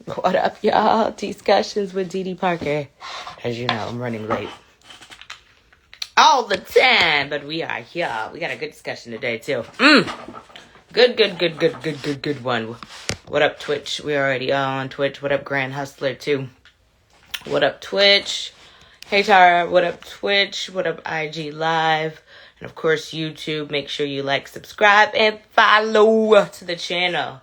What up, y'all? Discussions with Dee Dee Parker. As you know, I'm running late all the time, but we are here. We got a good discussion today, too. Good one. What up, Twitch? We already on Twitch. What up, Grand Hustler, too? What up, Twitch? Hey, Tara. What up, Twitch? What up, IG Live? And, of course, YouTube. Make sure you like, subscribe, and follow to the channel.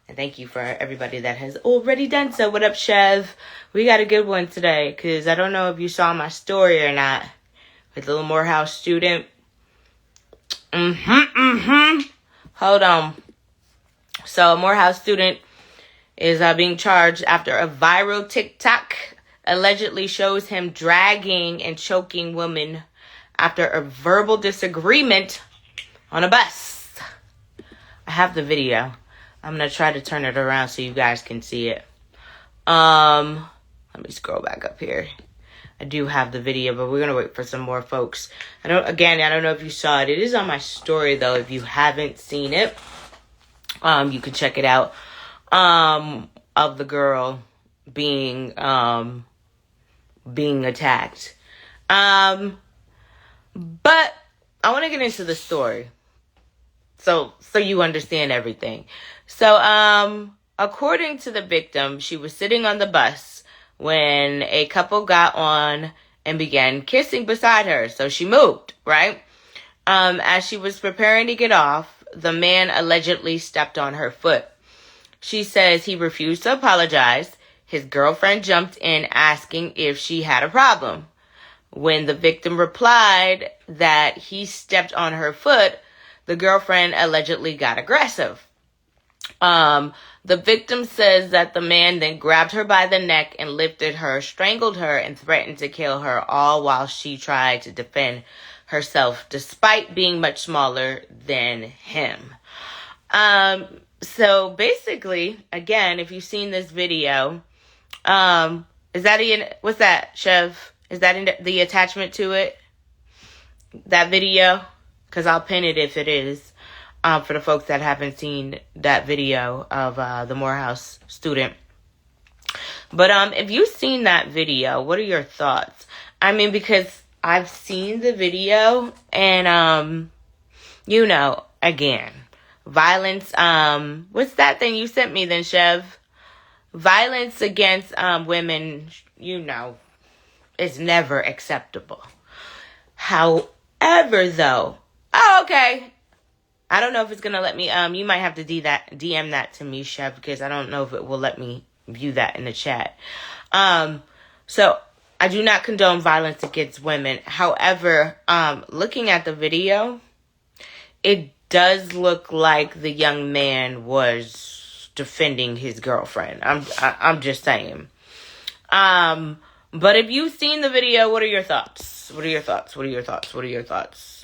And thank you for everybody that has already done so. What up, Chev? We got a good one today, because I don't know if you saw my story or not. With the little Morehouse student. Hold on. So, a Morehouse student is being charged after a viral TikTok allegedly shows him dragging and choking women after a verbal disagreement on a bus. I have the video. I'm going to try to turn it around so you guys can see it. Let me scroll back up here. I do have the video, but we're going to wait for some more folks. I don't know if you saw it. It is on my story, though. If you haven't seen it, you can check it out. Of the girl being attacked. But I want to get into the story. So you understand everything. So, according to the victim, she was sitting on the bus when a couple got on and began kissing beside her. So she moved, right? As she was preparing to get off, the man allegedly stepped on her foot. She says he refused to apologize. His girlfriend jumped in asking if she had a problem. When the victim replied that he stepped on her foot, the girlfriend allegedly got aggressive. The victim says that the man then grabbed her by the neck and lifted her, strangled her, and threatened to kill her, all while she tried to defend herself, despite being much smaller than him. So basically, again, if you've seen this video, is that what's that, Chev? Is that in the attachment to it? That video? Because I'll pin it if it is. For the folks that haven't seen that video of the Morehouse student. But if you've seen that video, what are your thoughts? I mean, because I've seen the video and, again, violence, what's that thing you sent me then, Chev? Violence against women, is never acceptable. However, though, okay. I don't know if it's going to let me, you might have to DM that to me, Chef, because I don't know if it will let me view that in the chat. So I do not condone violence against women. However, looking at the video, it does look like the young man was defending his girlfriend. I'm just saying. But if you've seen the video, what are your thoughts? What are your thoughts?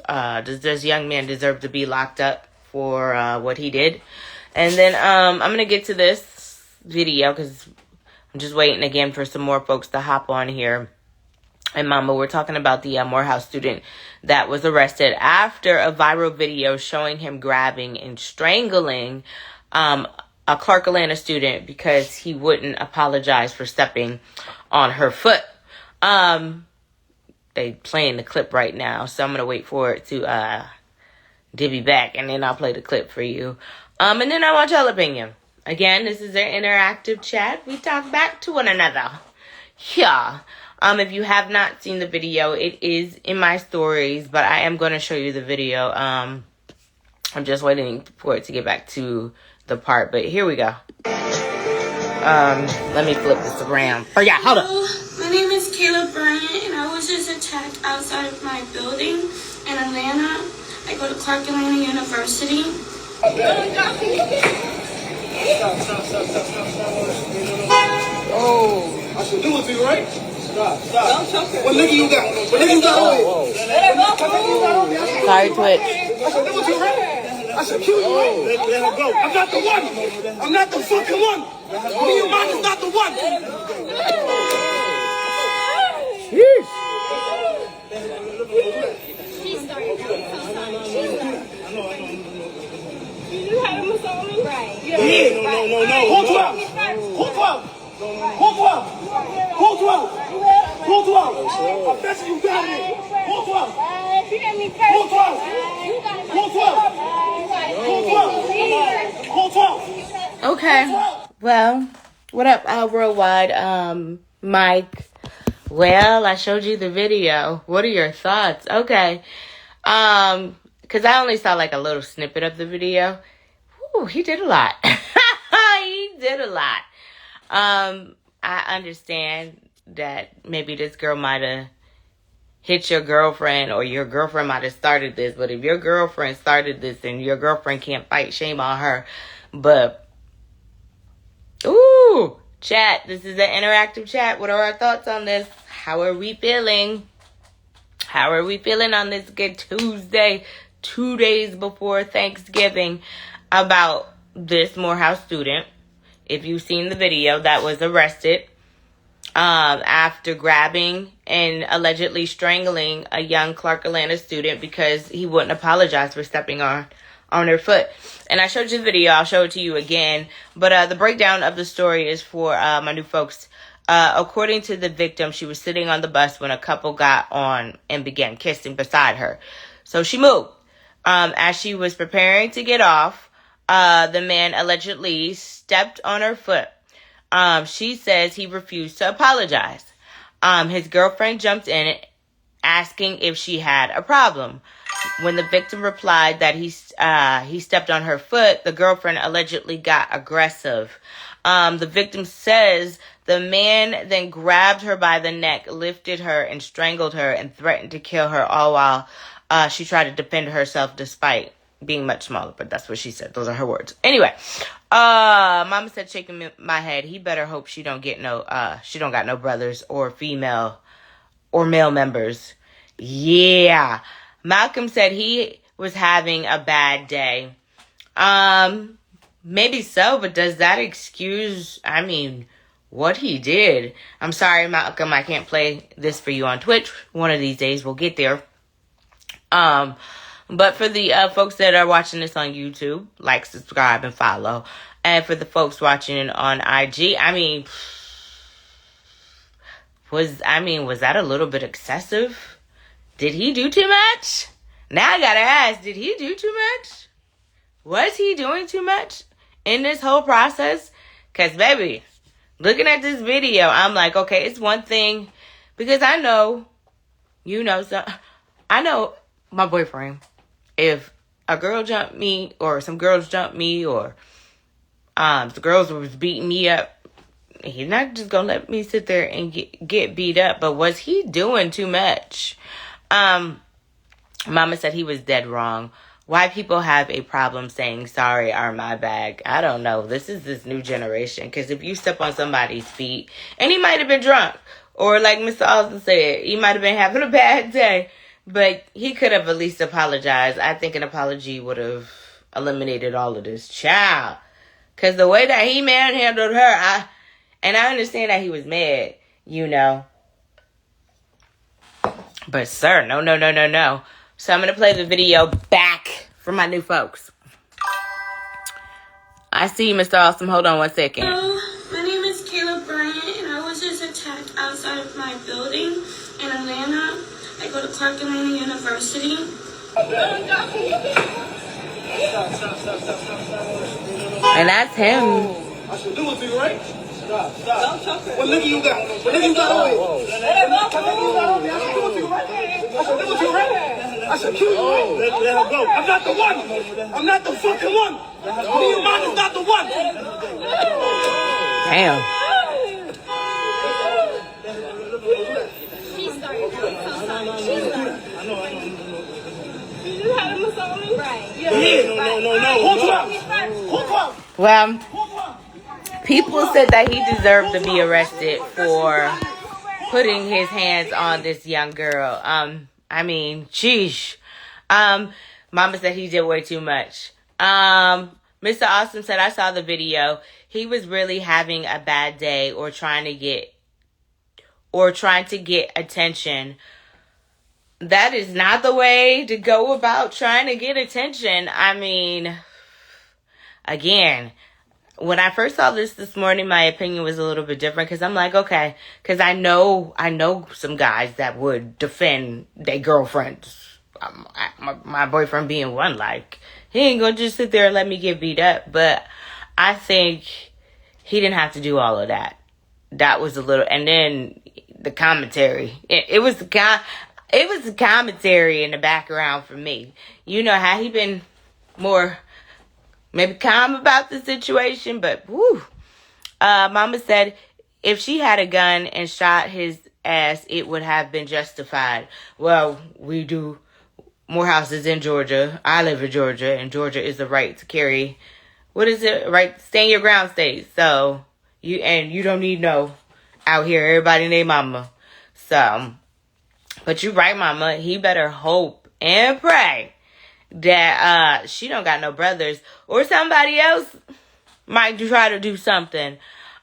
Does this young man deserve to be locked up for what he did? And then I'm going to get to this video because I'm just waiting again for some more folks to hop on here. And Mama, we're talking about the Morehouse student that was arrested after a viral video showing him grabbing and strangling a Clark Atlanta student because he wouldn't apologize for stepping on her foot. They playing the clip right now, so I'm going to wait for it to divvy back, and then I'll play the clip for you. And then I want y'all opinion. Again, this is their interactive chat. We talk back to one another. Yeah. If you have not seen the video, it is in my stories, but I am going to show you the video. I'm just waiting for it to get back to the part, but here we go. Let me flip this around. Oh, yeah, hold up. My name is Kayla Bryant, and I was just attacked outside of my building in Atlanta. I go to Clark Atlanta University. Oh, I should do it to you, right? Stop. What nigga you got? Sorry, Twitch. I should do it to you, right? I should kill you, right? Let her go. I'm not the one. I'm not the fucking one. Me and mine is not the one. Yeesh. You had him on me? Right. Yeah. No. Who 12? Who 12? 12? Who 12? Who 12? I bet you got it. Who 12? Who 12? Who 12? Who 12? Who 12? Okay. Well, what up, worldwide? Mike. Well, I showed you the video. What are your thoughts? Okay. Because I only saw like a little snippet of the video. Ooh, he did a lot. He did a lot. I understand that maybe this girl might have hit your girlfriend or your girlfriend might have started this. But if your girlfriend started this and your girlfriend can't fight, shame on her. But, ooh, chat. This is an interactive chat. What are our thoughts on this? How are we feeling? How are we feeling on this good Tuesday, 2 days before Thanksgiving, about this Morehouse student? If you've seen the video, that was arrested after grabbing and allegedly strangling a young Clark Atlanta student because he wouldn't apologize for stepping on her foot. And I showed you the video. I'll show it to you again. But the breakdown of the story is for my new folks. According to the victim, she was sitting on the bus when a couple got on and began kissing beside her. So she moved. As she was preparing to get off, the man allegedly stepped on her foot. She says he refused to apologize. His girlfriend jumped in asking if she had a problem. When the victim replied that he stepped on her foot, the girlfriend allegedly got aggressive. The victim says the man then grabbed her by the neck, lifted her, and strangled her and threatened to kill her, all while she tried to defend herself despite being much smaller. But that's what she said. Those are her words. Anyway, Mama said, shaking my head, he better hope she don't got no brothers or female or male members. Yeah. Malcolm said he was having a bad day. Maybe so, but does that excuse, what he did? I'm sorry, Malcolm, I can't play this for you on Twitch. One of these days we'll get there. But for the folks that are watching this on YouTube, like, subscribe, and follow. And for the folks watching it on IG, was that a little bit excessive? Did he do too much? Now I gotta ask, did he do too much? Was he doing too much in this whole process? Because, baby, looking at this video, I'm like, okay, it's one thing. Because I know, I know my boyfriend. If a girl jumped me, or some girls jumped me, or the girls was beating me up, he's not just gonna let me sit there and get beat up. But was he doing too much? Mama said he was dead wrong. Why people have a problem saying sorry or my bag, I don't know. This is this new generation. Because if you step on somebody's feet, and he might have been drunk, or like Mr. Austin said, he might have been having a bad day, but he could have at least apologized. I think an apology would have eliminated all of this. Child. Because the way that he manhandled her, and I understand that he was mad, But sir, no. So I'm going to play the video back for my new folks. I see you, Mr. Awesome. Hold on 1 second. Hello, my name is Kayla Bryant, and I was just attacked outside of my building in Atlanta. I go to Clark Atlanta University. And that's him. I should do it to you, right? Stop. What nigga you got? What nigga you got on me? What nigga you got on me? I should do it to you, right? I should do it to you, right? I should kill you, right? Let her go. I'm not the one. I'm not the fucking one. Me and mine is not the one. Damn. Well, people said that he deserved to be arrested for putting his hands on this young girl. Sheesh. Mama said he did way too much. Mr. Austin said, I saw the video. He was really having a bad day or trying to get attention. That is not the way to go about trying to get attention. Again, when I first saw this morning, my opinion was a little bit different because I'm like, okay, because I know some guys that would defend their girlfriends. My boyfriend being one, like, he ain't gonna just sit there and let me get beat up. But I think he didn't have to do all of that. That was a little, and then the commentary. It was the commentary in the background for me. You know, had he been more maybe calm about the situation, but whoo. Mama said if she had a gun and shot his ass, it would have been justified. Well, we do. Morehouse is in Georgia. I live in Georgia, and Georgia is the right to carry. What is it? Right, stand your ground state. So you don't need no out here. Everybody named Mama. So, but you right, Mama. He better hope and pray that she don't got no brothers or somebody else might try to do something.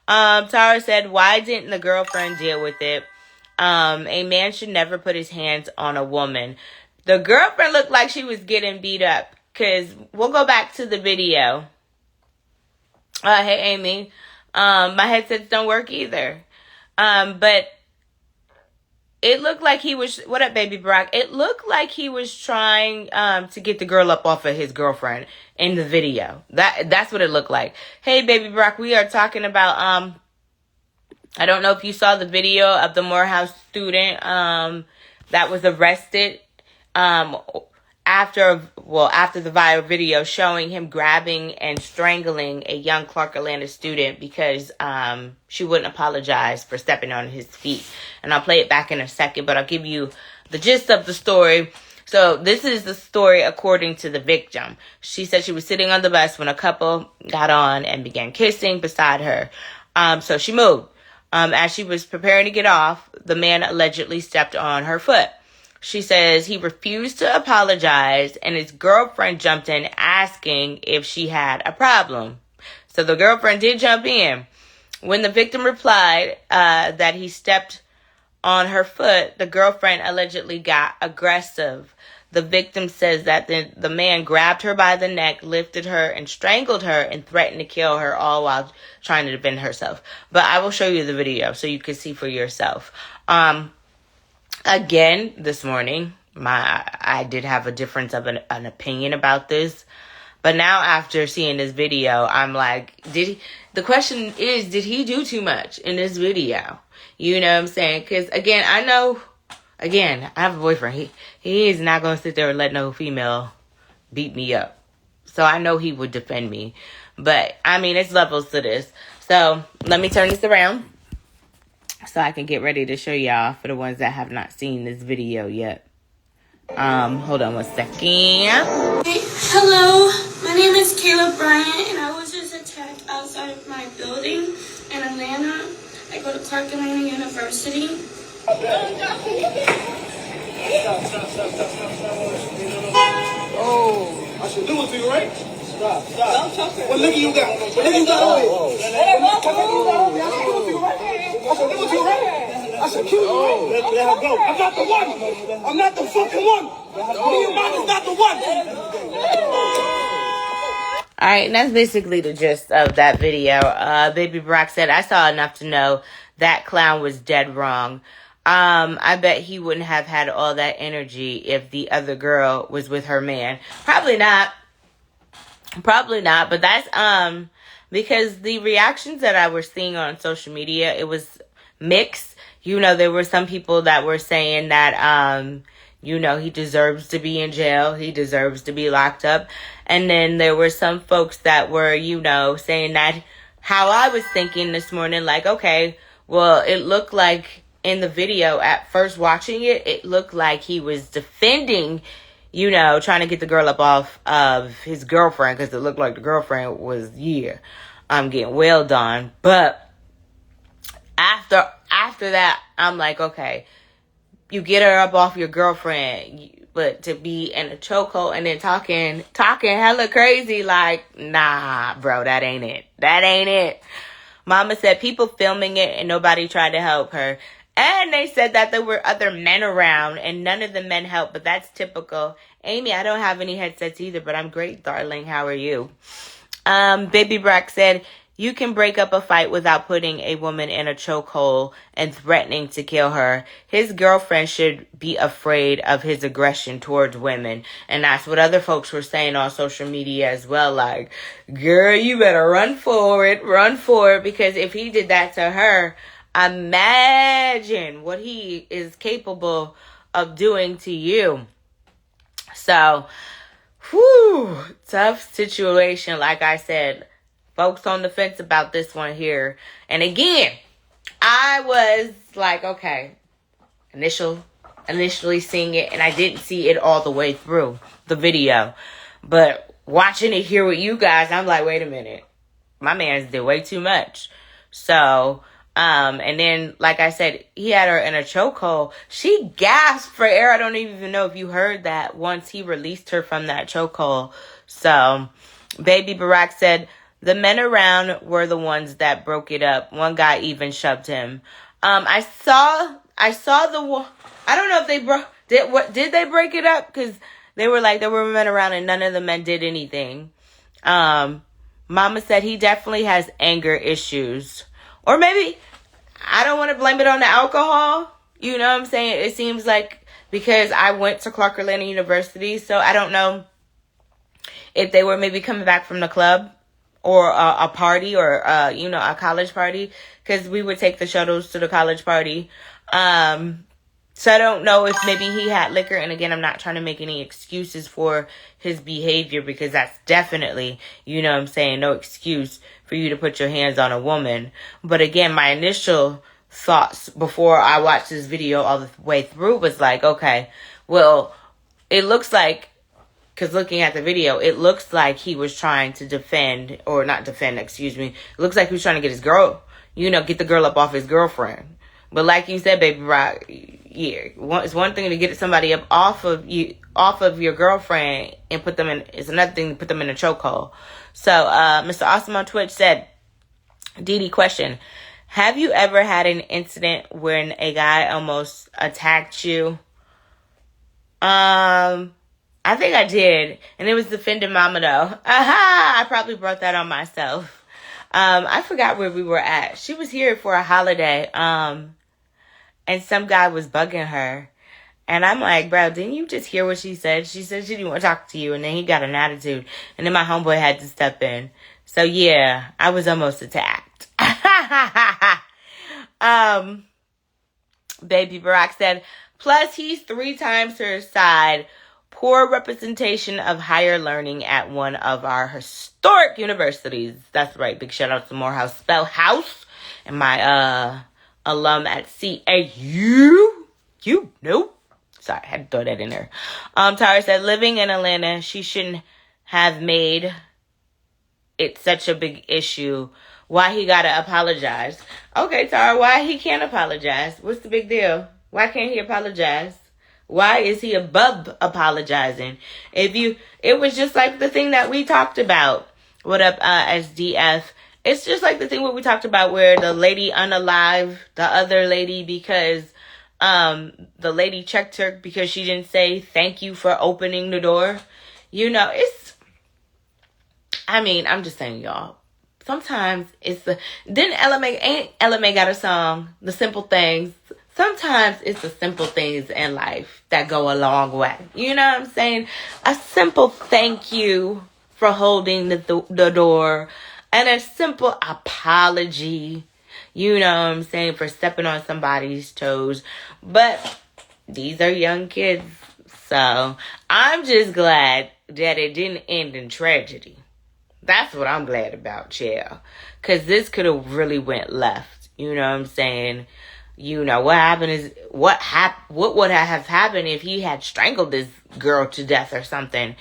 Tara said, why didn't the girlfriend deal with it? A man should never put his hands on a woman. The girlfriend looked like she was getting beat up. Because we'll go back to the video. Hey, Amy. My headsets don't work either. But it looked like he was... What up, baby Brock? It looked like he was trying to get the girl up off of his girlfriend in the video. That's what it looked like. Hey, baby Brock, we are talking about... I don't know if you saw the video of the Morehouse student that was arrested after the viral video showing him grabbing and strangling a young Clark Atlanta student because she wouldn't apologize for stepping on his feet. And I'll play it back in a second, but I'll give you the gist of the story. So this is the story according to the victim. She said she was sitting on the bus when a couple got on and began kissing beside her. So she moved. As she was preparing to get off, the man allegedly stepped on her foot. She says he refused to apologize, and his girlfriend jumped in asking if she had a problem. So the girlfriend did jump in. When the victim replied that he stepped on her foot, the girlfriend allegedly got aggressive. The victim says that the man grabbed her by the neck, lifted her, and strangled her and threatened to kill her, all while trying to defend herself. But I will show you the video so you can see for yourself. Again, this morning, I did have a difference of an opinion about this. But now after seeing this video, I'm like, the question is, did he do too much in this video? You know what I'm saying? Because, again, I have a boyfriend. He is not going to sit there and let no female beat me up. So I know he would defend me. But, I mean, it's levels to this. So, let me turn this around so I can get ready to show y'all for the ones that have not seen this video yet. Hold on one second. Hello, my name is Caleb Bryant, and I was just attacked outside of my building in Atlanta. I go to Clark Atlanta University. Oh, I should do it to you, right? Stop. What nigga you got? What nigga you got? I should do it to you, right? I should kill you, right? Let her go. I'm not the one. I'm not the fucking one. Me and mine is not the one. All right, and that's basically the gist of that video. Baby Brock said, I saw enough to know that clown was dead wrong. I bet he wouldn't have had all that energy if the other girl was with her man. Probably not, but that's, because the reactions that I was seeing on social media, it was mixed. You know, there were some people that were saying that, you know, he deserves to be in jail. He deserves to be locked up. And then there were some folks that were, you know, saying that how I was thinking this morning, like, okay, well, it looked like in the video at first watching it, it looked like he was defending, you know, trying to get the girl up off of his girlfriend, because it looked like the girlfriend was, getting wailed on. But after that, I'm like, okay, you get her up off your girlfriend, but to be in a chokehold and then talking hella crazy, like, nah, bro, that ain't it. Mama said people filming it and nobody tried to help her. And they said that there were other men around and none of the men helped, but that's typical. Amy, I don't have any headsets either, but I'm great, darling. How are you? Baby Brock said You can break up a fight without putting a woman in a chokehold and threatening to kill her. His girlfriend should be afraid of his aggression towards women. And that's what other folks were saying on social media as well. Like, girl, you better run for it. Because if he did that to her, imagine what he is capable of doing to you. So, tough situation. Like I said, folks on the fence about this one here. And again, I was like, okay, initially seeing it, and I didn't see it all the way through the video. But watching it here with you guys, I'm like, wait a minute. My man's did way too much. So, and then, like I said, he had her in a chokehold. She gasped for air. I don't even know if you heard that once he released her from that chokehold. So, Baby Barack said, the men around were the ones that broke it up. One guy even shoved him. I saw the, I don't know if did they break it up? Because they were like, there were men around and none of the men did anything. Mama said he definitely has anger issues. Or maybe, I don't want to blame it on the alcohol. You know what I'm saying? It seems like, because I went to Clark Atlanta University, so I don't know if they were maybe coming back from the club or a party or, a college party, because we would take the shuttles to the college party. So I don't know if maybe he had liquor. And again, I'm not trying to make any excuses for his behavior, because that's definitely, no excuse for you to put your hands on a woman. But again, my initial thoughts before I watched this video all the way through was like, okay, well, it looks like, because looking at the video, it looks like he was trying to defend, or not defend, excuse me. It looks like he was trying to get his girl, get the girl up off his girlfriend. But like you said, Baby Rock, yeah, it's one thing to get somebody up off of your girlfriend and put them in. It's another thing to put them in a chokehold. So, Mr. Awesome on Twitch said, Dee question: have you ever had an incident when a guy almost attacked you? I think I did, and it was defending Mama though. I probably brought that on myself. I forgot where we were at. She was here for a holiday. And some guy was bugging her. And I'm like, bro, didn't you just hear what she said? She said she didn't want to talk to you. And then he got an attitude. And then my homeboy had to step in. So, yeah, I was almost attacked. Baby Barack said, plus he's 3 times her side. Poor representation of higher learning at one of our historic universities. That's right. Big shout out to Morehouse Spell House. And my, alum at CAU. Sorry, I had to throw that in there. Tara said, living in Atlanta, she shouldn't have made it such a big issue. Why he gotta apologize? Okay, Tara, why he can't apologize? What's the big deal? Why can't he apologize? Why is he above apologizing? It was just like the thing that we talked about. What up, SDF? It's just like the thing what we talked about where the lady unalived the other lady because the lady checked her because she didn't say thank you for opening the door. I'm just saying, y'all. Sometimes ain't LMA got a song, The Simple Things. Sometimes it's the simple things in life that go a long way. You know what I'm saying? A simple thank you for holding the door. And a simple apology, for stepping on somebody's toes. But these are young kids. So I'm just glad that it didn't end in tragedy. That's what I'm glad about, chill. Because this could have really went left. You know what I'm saying? What happened is, what would have happened if he had strangled this girl to death or something?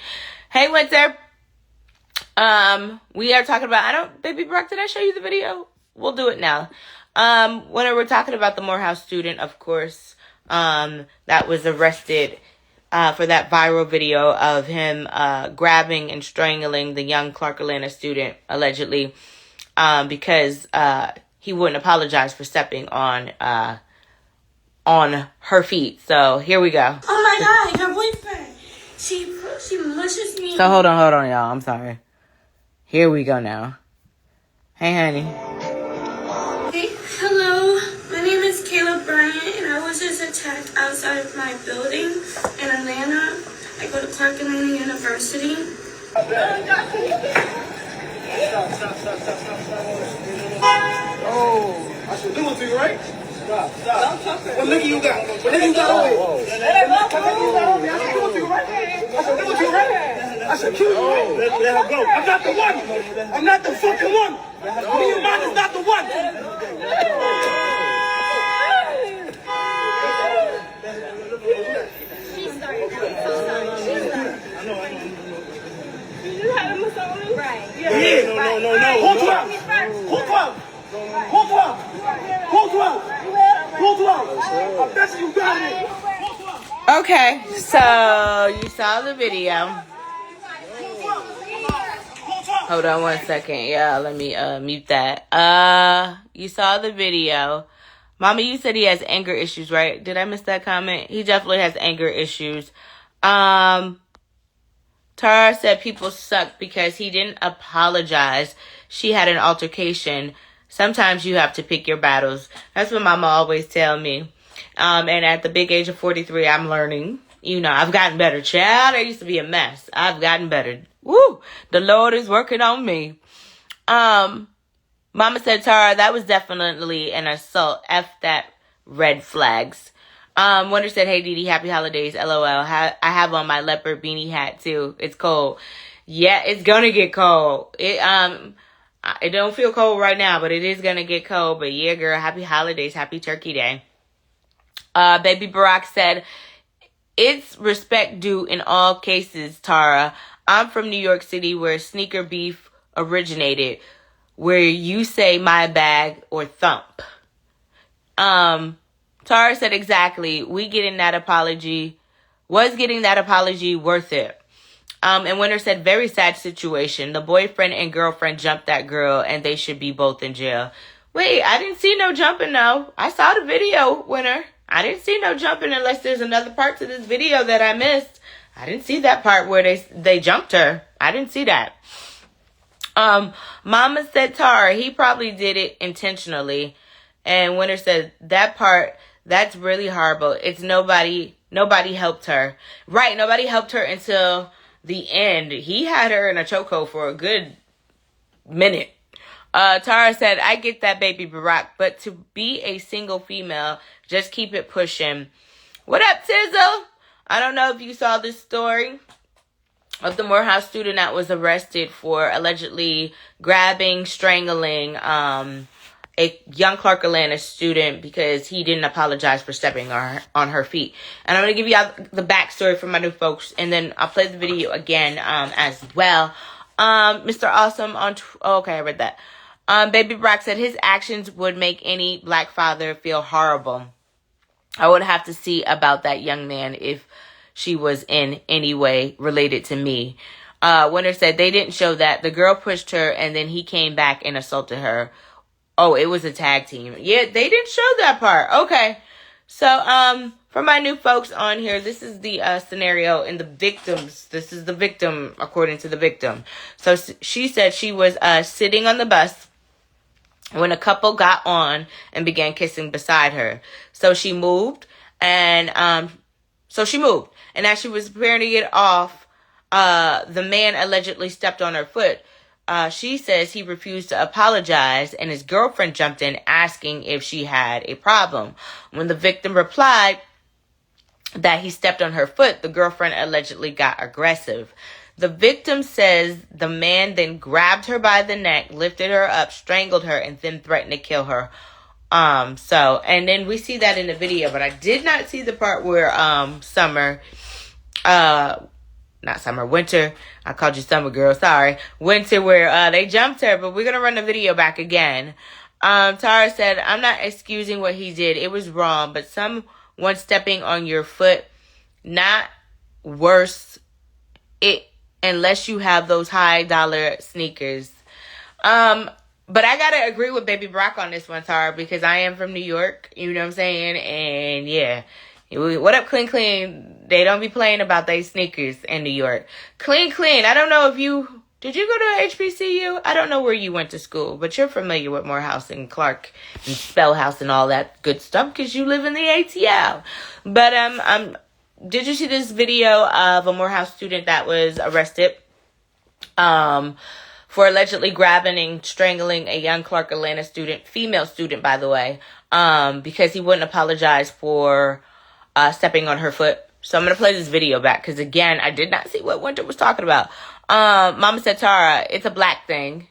Hey, Winter. We are talking about, Baby Brock, did I show you the video? We'll do it now. When we're talking about the Morehouse student, of course, that was arrested, for that viral video of him, grabbing and strangling the young Clark Atlanta student, allegedly, because, he wouldn't apologize for stepping on her feet. So here we go. Oh my God, your boyfriend. She mushes me. So hold on, y'all. I'm sorry. Here we go now. Hey, honey. Hey, hello. My name is Caleb Bryant, and I was just attacked outside of my building in Atlanta. I go to Clark Atlanta University. Oh, I should do it to you, right? Stop. What nigga you got? What nigga you got on me? I should do it to you, right? I should kill you, right? Let her go. I'm not the one. I'm not the fucking one. Me and mine is not the one. She started. I'm so sorry. She started. You had him on right? Yeah. No. Hold 12. Hold 12. Hold 12. Hold 12. Hold 12. I bet you got it. Okay, so you saw the video. Hold on 1 second. Yeah, let me mute that. You saw the video. Mama, you said he has anger issues, right? Did I miss that comment? He definitely has anger issues. Tara said people suck because he didn't apologize. She had an altercation. Sometimes you have to pick your battles. That's what Mama always tell me. And at the big age of 43, I'm learning. You know, I've gotten better. Child, I used to be a mess. I've gotten better. Woo! The Lord is working on me. Mama said, Tara, that was definitely an assault. F that, red flags. Wonder said, hey, Dee Dee, happy holidays. LOL. I have on my leopard beanie hat, too. It's cold. Yeah, it's gonna get cold. It don't feel cold right now, but it is gonna get cold. But yeah, girl, happy holidays. Happy Turkey Day. Baby Barack said, it's respect due in all cases, Tara. I'm from New York City where sneaker beef originated, where you say my bag or thump. Tara said exactly. Was getting that apology worth it? And Winter said, very sad situation. The boyfriend and girlfriend jumped that girl and they should be both in jail. Wait, I didn't see no jumping though. I saw the video, Winter. I didn't see no jumping unless there's another part to this video that I missed. I didn't see that part where they jumped her. I didn't see that. Mama said, Tara, he probably did it intentionally. And Winter said, that part, that's really horrible. It's nobody helped her. Right, nobody helped her until the end. He had her in a chokehold for a good minute. Tara said, I get that, baby Barack, but to be a single female, just keep it pushing. What up, Tizzle? I don't know if you saw this story of the Morehouse student that was arrested for allegedly grabbing, strangling a young Clark Atlanta student because he didn't apologize for stepping on her feet. And I'm going to give you the backstory for my new folks, and then I'll play the video again as well. Mr. Awesome okay, I read that. Baby Brock said his actions would make any black father feel horrible. I would have to see about that young man if she was in any way related to me. Winter said they didn't show that. The girl pushed her and then he came back and assaulted her. Oh, it was a tag team. Yeah, they didn't show that part. Okay. So, for my new folks on here, this is the scenario in the victims. This is the victim, according to the victim. So she said she was sitting on the bus when a couple got on and began kissing beside her. So she moved, and as she was preparing to get off, the man allegedly stepped on her foot. She says he refused to apologize, and his girlfriend jumped in asking if she had a problem. When the victim replied that he stepped on her foot, the girlfriend allegedly got aggressive. The victim says the man then grabbed her by the neck, lifted her up, strangled her, and then threatened to kill her. And then we see that in the video, but I did not see the part where Winter, I called you Summer Girl, sorry. Winter, where they jumped her, but we're going to run the video back again. Tara said, I'm not excusing what he did. It was wrong, but someone stepping on your foot, not worse it unless you have those high dollar sneakers. But I got to agree with Baby Brock on this one, Tara, because I am from New York, you know what I'm saying? And yeah. What up, Clean? They don't be playing about they sneakers in New York. Clean. I don't know if you Did you go to HBCU? I don't know where you went to school, but you're familiar with Morehouse and Clark and Spellhouse and all that good stuff because you live in the ATL. But did you see this video of a Morehouse student that was arrested for allegedly grabbing and strangling a young Clark Atlanta student, female student, by the way, because he wouldn't apologize for stepping on her foot? So I'm going to play this video back because, again, I did not see what Winter was talking about. Mama said, Tara, it's a black thing.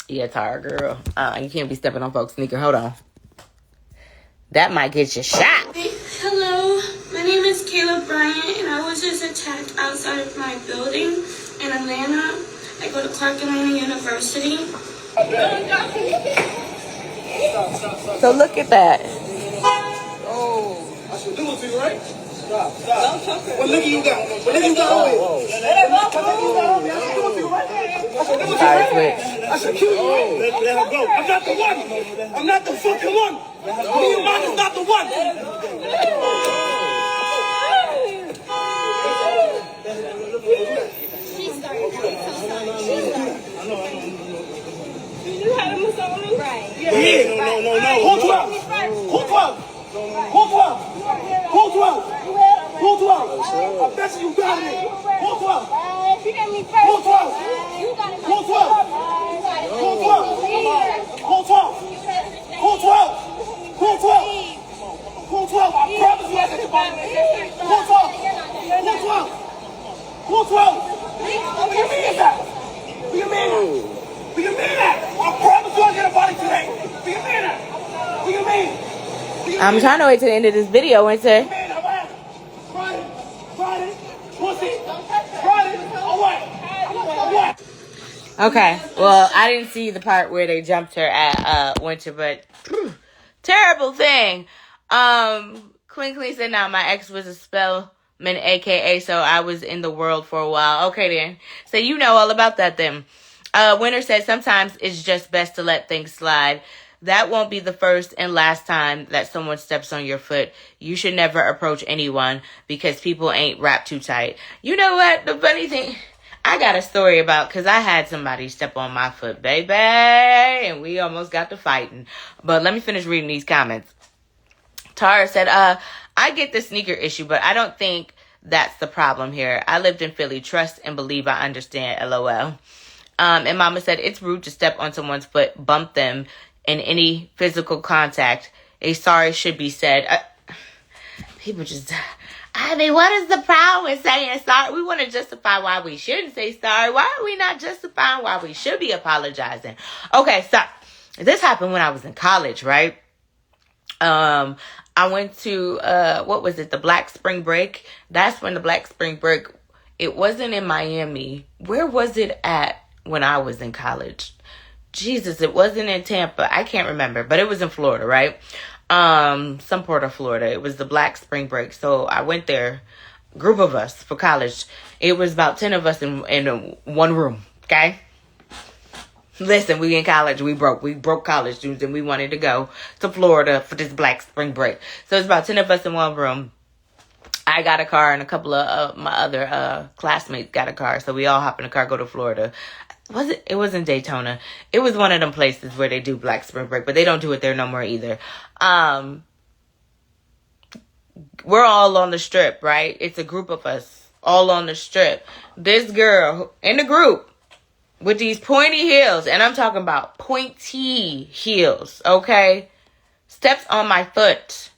Yeah, Tara, girl. You can't be stepping on folks' sneaker. Hold on. That might get you shot. Hello, my name is Caleb Bryant, and I was just attacked outside of my building in Atlanta. I go to Clark Atlanta University. So look at that. Oh, I should do it to you, right? Stop. What nigga you got? What nigga you got on me? I should kill you, right? Let her go. I'm not the one. I'm not the fucking one. Me and mine is not the one. You had a massage on me? Right. Yeah. No. Who 12? Who 12? Who 12? Who 12? Who 12? I bet you got it. Who 12? You got me first. Who 12? You got it. Who 12? Who 12? Who 12? Who 12? Who 12? Who 12? I promise you I said your body. Who 12? Who 12? Who 12? What do you mean that? What do you mean that? What do you mean that? I promise you I get a body today. What do you mean that? What do you mean? I'm trying to wait to the end of this video, Winter. Okay, well, I didn't see the part where they jumped her at Winter, but terrible thing. Clean said, now my ex was a spellman, aka, so I was in the world for a while. Okay, then. So you know all about that then. Winter said, sometimes it's just best to let things slide. That won't be the first and last time that someone steps on your foot. You should never approach anyone because people ain't wrapped too tight. You know what? The funny thing, I got a story about, because I had somebody step on my foot, baby, and we almost got to fighting. But let me finish reading these comments. Tara said, I get the sneaker issue, but I don't think that's the problem here. I lived in Philly. Trust and believe I understand, LOL. And Mama said, it's rude to step on someone's foot, bump them in any physical contact. A sorry should be said. People just, I mean, what is the problem with saying sorry? We want to justify why we shouldn't say sorry. Why are we not justifying why we should be apologizing? Okay, so this happened when I was in college, right? I went to, what was it? The Black Spring Break. That's when the Black Spring Break, it wasn't in Miami. Where was it at when I was in college? Jesus, it wasn't in Tampa. I can't remember, but it was in Florida, right? Some part of Florida. It was the Black Spring Break. So I went there, group of us for college. It was about 10 of us in one room, okay? Listen, we in college. We broke college students, and we wanted to go to Florida for this Black Spring Break. So it's about 10 of us in one room. I got a car, and a couple of my other classmates got a car. So we all hop in a car, go to Florida. It wasn't Daytona. It was one of them places where they do Black Spring Break, but they don't do it there no more either. We're all on the strip, right? It's a group of us all on the strip. This girl in the group with these pointy heels, and I'm talking about pointy heels, okay? Steps on my foot.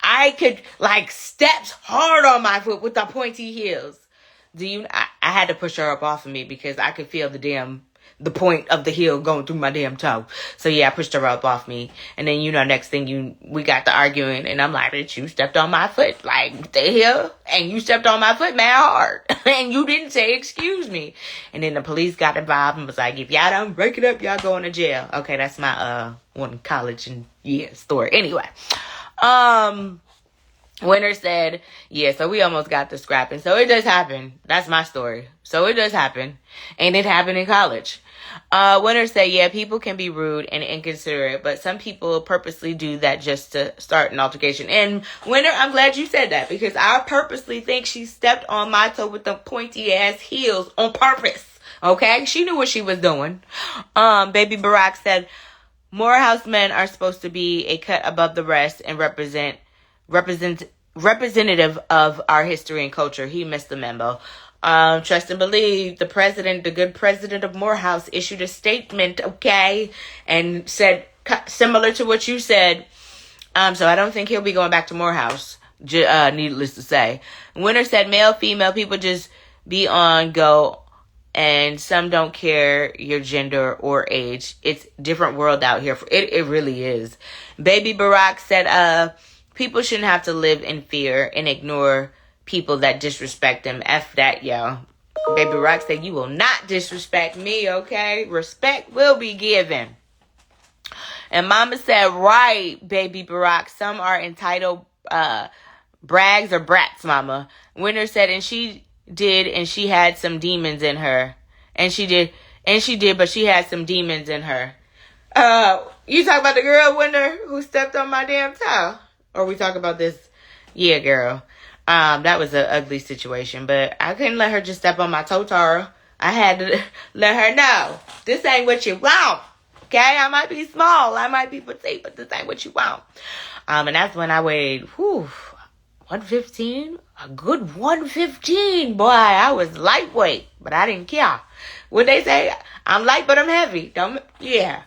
I could, steps hard on my foot with the pointy heels. I had to push her up off of me because I could feel the point of the heel going through my damn toe. So yeah, I pushed her up off me. And then, next thing we got to arguing, and I'm like, bitch, you stepped on my foot. The hell? And you stepped on my foot, man, hard. And you didn't say excuse me. And then the police got involved and was like, if y'all don't break it up, y'all going to jail. Okay, that's my one college and story. Anyway. Winter said, yeah, so we almost got to scrapping. So it does happen. That's my story. So it does happen. And it happened in college. Winner said, yeah, people can be rude and inconsiderate, but some people purposely do that just to start an altercation. And Winner, I'm glad you said that, because I purposely think she stepped on my toe with the pointy ass heels on purpose. Okay? She knew what she was doing. Baby Barack said, Morehouse men are supposed to be a cut above the rest and representative of our history and culture. He missed the memo. Trust and believe, the good president of Morehouse issued a statement, okay, and said similar to what you said. So I don't think he'll be going back to Morehouse, needless to say. Winner said, male, female, people just be on go, and some don't care your gender or age. It's different world out here. It really is. Baby Barack said, people shouldn't have to live in fear and ignore people that disrespect them. F that, yo. Baby Barack said, you will not disrespect me, okay? Respect will be given. And Mama said, right, Baby Barack, some are entitled brags or brats, Mama. Winner said, and she did, and she had some demons in her. And she did, but she had some demons in her. You talk about the girl, Winner, who stepped on my damn toe? Or we talk about this? Yeah, girl. That was an ugly situation, but I couldn't let her just step on my toe, Tara. I had to let her know, this ain't what you want. Okay? I might be small, I might be petite, but this ain't what you want. And that's when I weighed, 115? A good 115. Boy, I was lightweight, but I didn't care. What they say? I'm light, but I'm heavy. Yeah.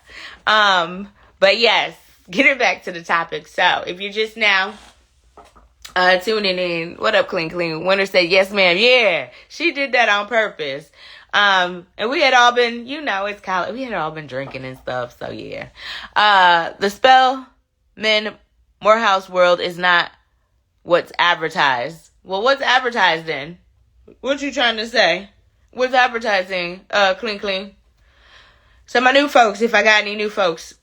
But yes, getting back to the topic. So, if you're just now tuning in, what up, Clean? Winner said, yes, ma'am. Yeah, she did that on purpose. And we had all been, it's college. We had all been drinking and stuff. So, yeah. The Spellman Morehouse world is not what's advertised. Well, what's advertised then? What you trying to say? What's advertising? Clean. So my new folks, if I got any new folks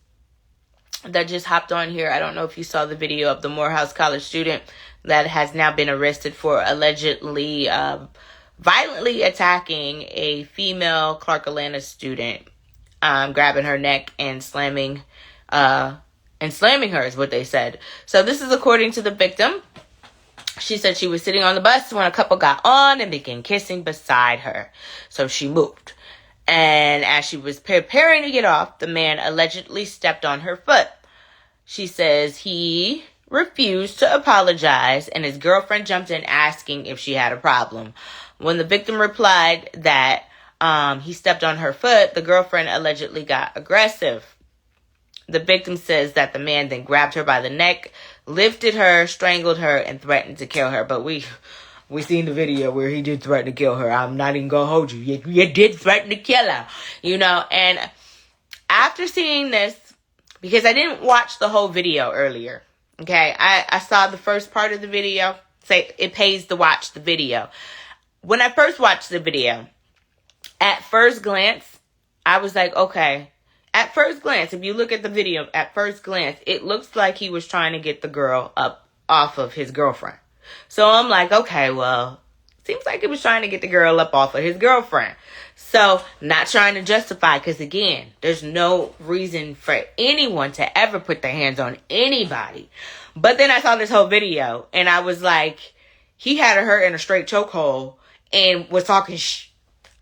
that just hopped on here, I don't know if you saw the video of the Morehouse college student that has now been arrested for allegedly violently attacking a female Clark Atlanta student, grabbing her neck and slamming her is what they said. So this is according to the victim. She said she was sitting on the bus when a couple got on and began kissing beside her. So she moved. And as she was preparing to get off, the man allegedly stepped on her foot. She says he refused to apologize, and his girlfriend jumped in asking if she had a problem. When the victim replied that he stepped on her foot, the girlfriend allegedly got aggressive. The victim says that the man then grabbed her by the neck, lifted her, strangled her, and threatened to kill her. But we seen the video where he did threaten to kill her. I'm not even gonna hold you. You did threaten to kill her, And after seeing this, because I didn't watch the whole video earlier, okay? I saw the first part of the video. Say it pays to watch the video. When I first watched the video, at first glance, I was like, okay. At first glance, if you look at the video, at first glance, it looks like he was trying to get the girl up off of his girlfriend. So I'm like, okay, well, seems like he was trying to get the girl up off of his girlfriend. So, not trying to justify, because again, there's no reason for anyone to ever put their hands on anybody. But then I saw this whole video, and I was like, he had her in a straight chokehold and was talking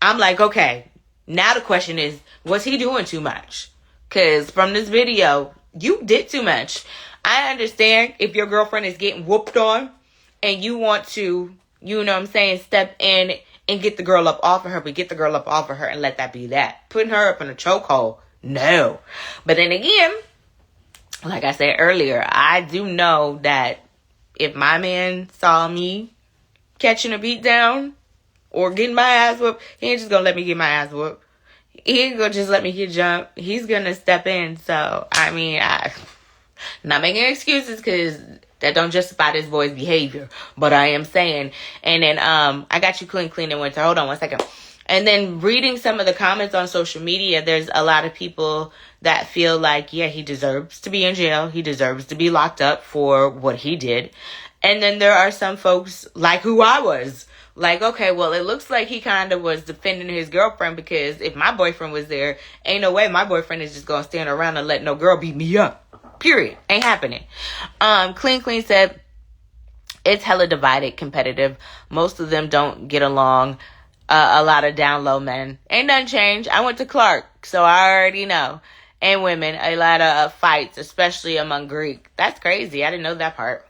I'm like, okay, now the question is, was he doing too much? Because from this video, you did too much. I understand if your girlfriend is getting whooped on and you want to, step in and get the girl up off of her, but get the girl up off of her and let that be that. Putting her up in a chokehold, no. But then again, like I said earlier, I do know that if my man saw me catching a beat down or getting my ass whooped, he ain't just gonna let me get my ass whooped. He ain't gonna just let me get jumped. He's gonna step in. So, I'm not making excuses because that don't justify this boy's behavior. But I am saying, and then I got you clean in winter. Hold on one second. And then reading some of the comments on social media, there's a lot of people that feel like, yeah, he deserves to be in jail. He deserves to be locked up for what he did. And then there are some folks like who I was, Like, okay, well, it looks like he kind of was defending his girlfriend, because if my boyfriend was there, ain't no way my boyfriend is just going to stand around and let no girl beat me up. Period. Ain't happening. Clean said, it's hella divided, competitive. Most of them don't get along. A lot of down low men. Ain't nothing changed. I went to Clark, so I already know. And women, a lot of fights, especially among Greek. That's crazy. I didn't know that part.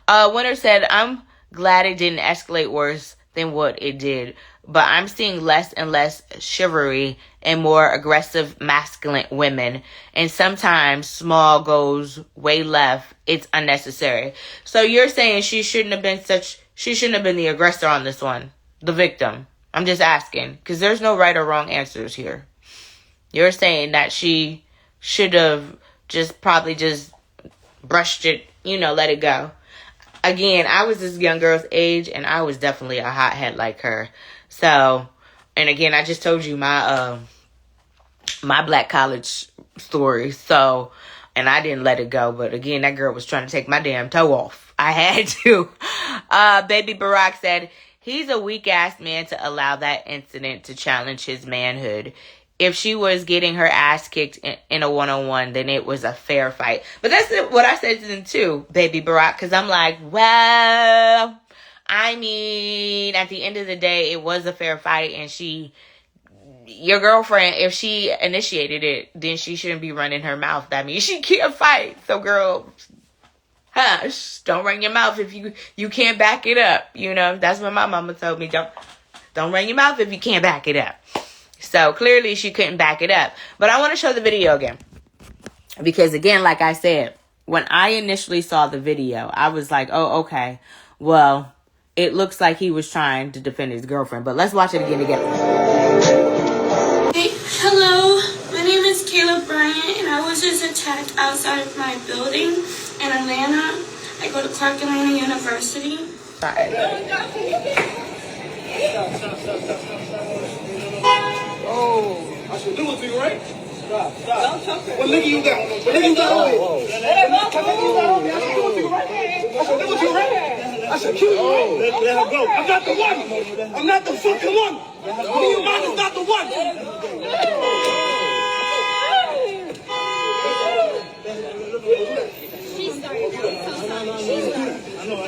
Winter said, I'm glad it didn't escalate worse than what it did, but I'm seeing less and less chivalry and more aggressive masculine women, and sometimes small goes way left. It's unnecessary. So you're saying she shouldn't have been the aggressor on this one, the victim. I'm just asking, because there's no right or wrong answers here. You're saying that she should have probably just brushed it, let it go. Again, I was this young girl's age, and I was definitely a hothead like her. So, and again, I just told you my black college story. So, and I didn't let it go. But again, that girl was trying to take my damn toe off. I had to. Baby Barack said, he's a weak-ass man to allow that incident to challenge his manhood. If she was getting her ass kicked in a one-on-one, then it was a fair fight. But that's what I said to them too, Baby Barack, because I'm like, well, I mean, at the end of the day, it was a fair fight, and your girlfriend, if she initiated it, then she shouldn't be running her mouth. That means she can't fight. So, girl, hush, don't run your mouth if you can't back it up. That's what my mama told me. Don't run your mouth if you can't back it up. So clearly she couldn't back it up. But I want to show the video again. Because again, like I said, when I initially saw the video, I was like, oh, okay. Well, it looks like he was trying to defend his girlfriend. But let's watch it again together. Hey, hello. My name is Caleb Bryant, and I was just attacked outside of my building in Atlanta. I go to Clark Atlanta University. Sorry. Oh, I should do it to you, right? Stop. What nigga you got? What nigga you got on me? What nigga you got on me? I should do it to you, right? I should do it to you, right? I should kill you, right? Let her go. I'm not the one. I'm not the fucking one. Me and mine is not the one. She's sorry. I know.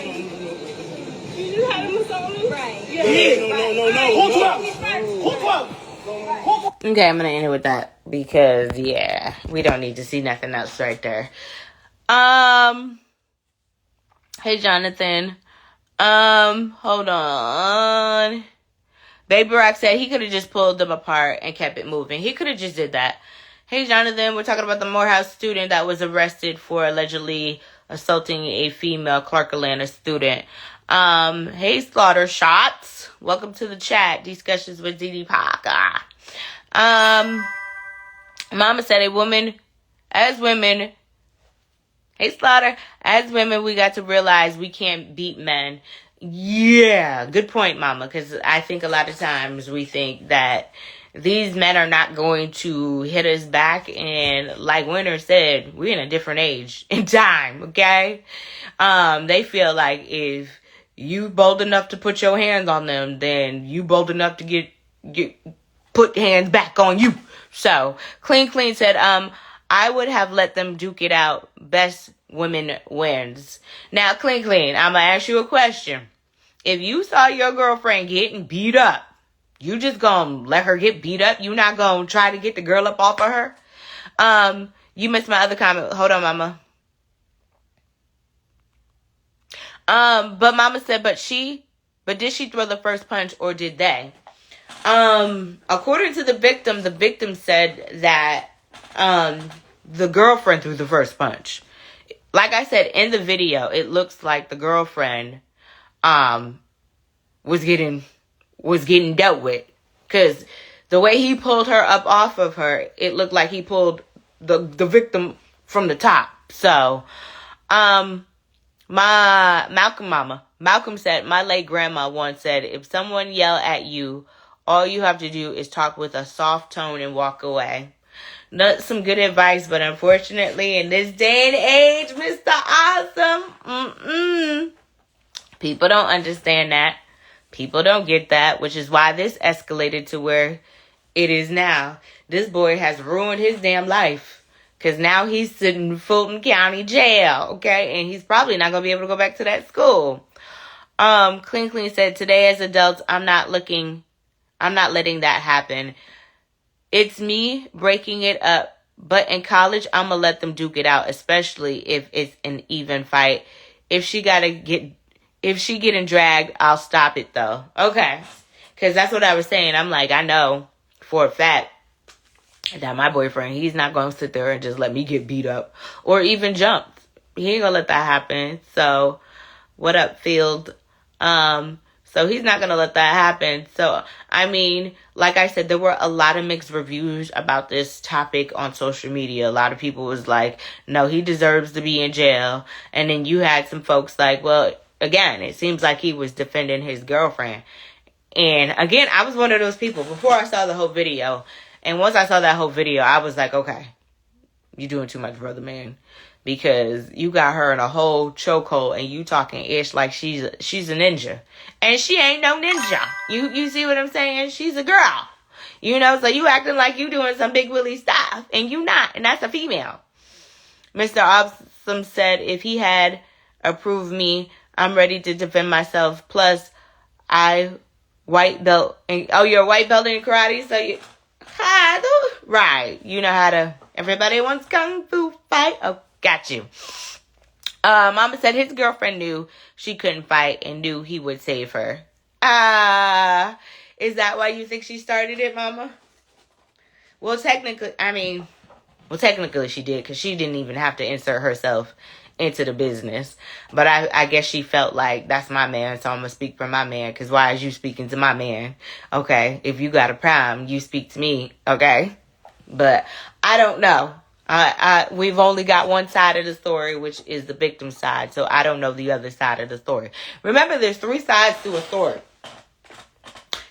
You had him on right. Yeah. No. Hold up. Okay, I'm gonna end it with that because we don't need to see nothing else right there. Hey Jonathan. Hold on. Baby Rock said he could have just pulled them apart and kept it moving. He could have just did that. Hey Jonathan, we're talking about the Morehouse student that was arrested for allegedly assaulting a female Clark Atlanta student. Hey Slaughter Shots. Welcome to the chat. Discussions with DD Parker. Mama said as women, hey Slaughter, as women, we got to realize we can't beat men. Yeah, good point, Mama, because I think a lot of times we think that these men are not going to hit us back, and like Winter said, we're in a different age in time, okay? They feel like if you bold enough to put your hands on them, then you bold enough to get put hands back on you. So, Clean said, I would have let them duke it out. Best women wins. Now, Clean, I'm going to ask you a question. If you saw your girlfriend getting beat up, you just going to let her get beat up? You not going to try to get the girl up off of her? You missed my other comment. Hold on, Mama. But Mama said, but did she throw the first punch or did they? According to the victim said that, the girlfriend threw the first punch. Like I said, in the video, it looks like the girlfriend, was getting dealt with. Cause the way he pulled her up off of her, it looked like he pulled the victim from the top. So, Malcolm said, my late grandma once said, if someone yell at you, all you have to do is talk with a soft tone and walk away. Not some good advice, but unfortunately, in this day and age, Mr. Awesome, people don't understand that. People don't get that, which is why this escalated to where it is now. This boy has ruined his damn life. Because now he's sitting in Fulton County jail, okay? And he's probably not going to be able to go back to that school. Clean said, today as adults, I'm not letting that happen. It's me breaking it up. But in college, I'm going to let them duke it out, especially if it's an even fight. If she getting dragged, I'll stop it though. Okay. Because that's what I was saying. I'm like, I know for a fact that my boyfriend, he's not going to sit there and just let me get beat up or even jumped. He ain't going to let that happen. So, what up, Field? So he's not going to let that happen. So, I mean, like I said, there were a lot of mixed reviews about this topic on social media. A lot of people was like, no, he deserves to be in jail. And then you had some folks like, well, again, it seems like he was defending his girlfriend. And again, I was one of those people before I saw the whole video. And once I saw that whole video, I was like, okay, you're doing too much, brother, man. Because you got her in a whole chokehold and you talking ish like she's a ninja. And she ain't no ninja. You see what I'm saying? She's a girl. You know, so you acting like you doing some big willy stuff. And you not. And that's a female. Mr. Awesome said, if he had approved me, I'm ready to defend myself. Plus, white belt. Oh, you're a white belt in karate? So you... Right. You know how to... Everybody wants kung fu fight. Oh, got you. Mama said his girlfriend knew she couldn't fight and knew he would save her. Is that why you think she started it, Mama? Well, technically she did, because she didn't even have to insert herself into the business. But I guess she felt like, that's my man, so I'm going to speak for my man, because why is you speaking to my man? Okay, if you got a problem, you speak to me, okay? But I don't know. We've only got one side of the story, which is the victim side, so I don't know the other side of the story. Remember, there's 3 sides to a story.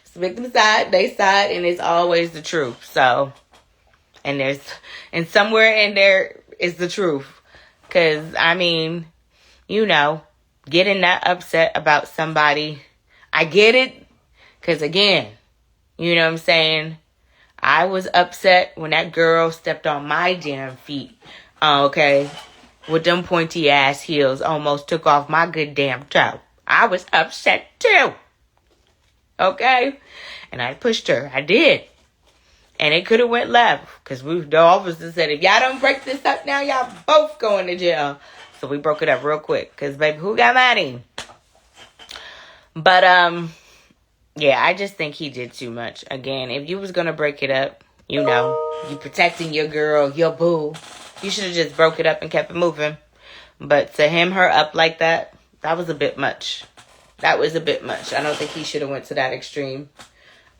It's the victim side, they side, and it's always the truth. So, and somewhere in there is the truth. Because, I mean, you know, getting that upset about somebody, I get it. Because, again, you know what I'm saying? I was upset when that girl stepped on my damn feet, okay, with them pointy ass heels, almost took off my good damn toe. I was upset too, okay, and I pushed her. I did, and it could have went left, because the officer said, if y'all don't break this up now, y'all both going to jail. So we broke it up real quick, because baby, who got money? But yeah, I just think he did too much. Again, if you was going to break it up, you know, you protecting your girl, your boo, you should have just broke it up and kept it moving. But to hem her up like that, that was a bit much. That was a bit much. I don't think he should have went to that extreme.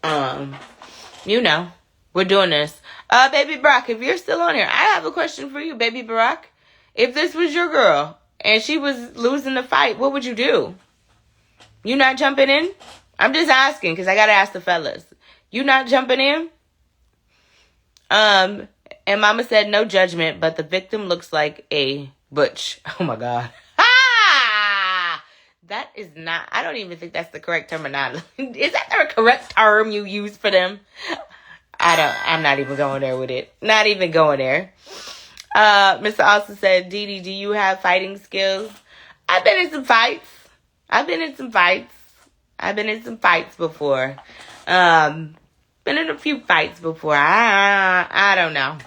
You know, we're doing this. Baby Brock, if you're still on here, I have a question for you, Baby Brock. If this was your girl and she was losing the fight, what would you do? You not jumping in? I'm just asking, because I got to ask the fellas. You not jumping in? And Mama said, no judgment, but the victim looks like a butch. Oh, my God. That is not, I don't even think that's the correct terminology. Is that the correct term you use for them? I'm not even going there with it. Not even going there. Mr. Austin said, Dee Dee, do you have fighting skills? I've been in some fights before. Been in a few fights before. I don't know.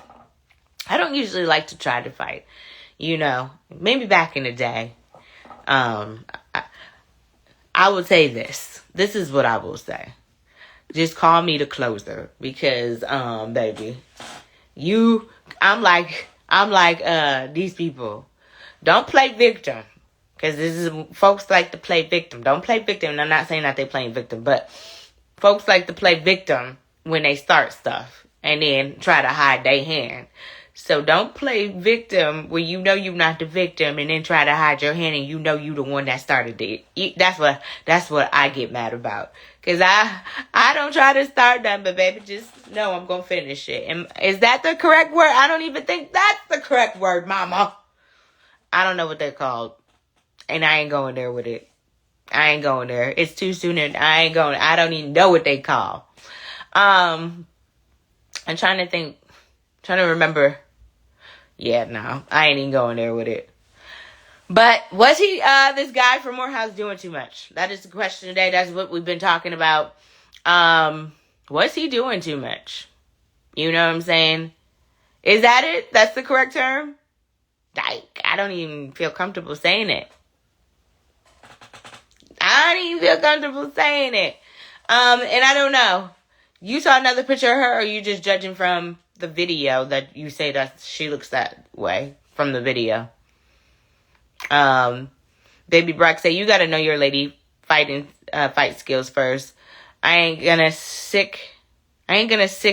I don't usually like to try to fight. You know, maybe back in the day. I will say this. This is what I will say. Just call me the closer, because baby, I'm like these people. Don't play victim. Because this is, folks like to play victim. Don't play victim. And I'm not saying that they playing victim, but folks like to play victim when they start stuff and then try to hide their hand. So don't play victim when you know you're not the victim and then try to hide your hand and you know you the one that started it. That's what I get mad about. Because I don't try to start that, but baby, just know I'm going to finish it. And is that the correct word? I don't even think that's the correct word, Mama. I don't know what they're called. And I ain't going there with it. I ain't going there. It's too soon and I ain't going. I don't even know what they call. I'm trying to remember. Yeah, no, I ain't even going there with it. But was he, this guy from Morehouse doing too much? That is the question today. That's what we've been talking about. Was he doing too much? You know what I'm saying? Is that it? That's the correct term? Like, I don't even feel comfortable saying it. I don't even feel comfortable saying it. And I don't know. You saw another picture of her, or are you just judging from the video that you say that she looks that way from the video? Baby Brock say, you gotta know your lady fight skills first. I ain't gonna sick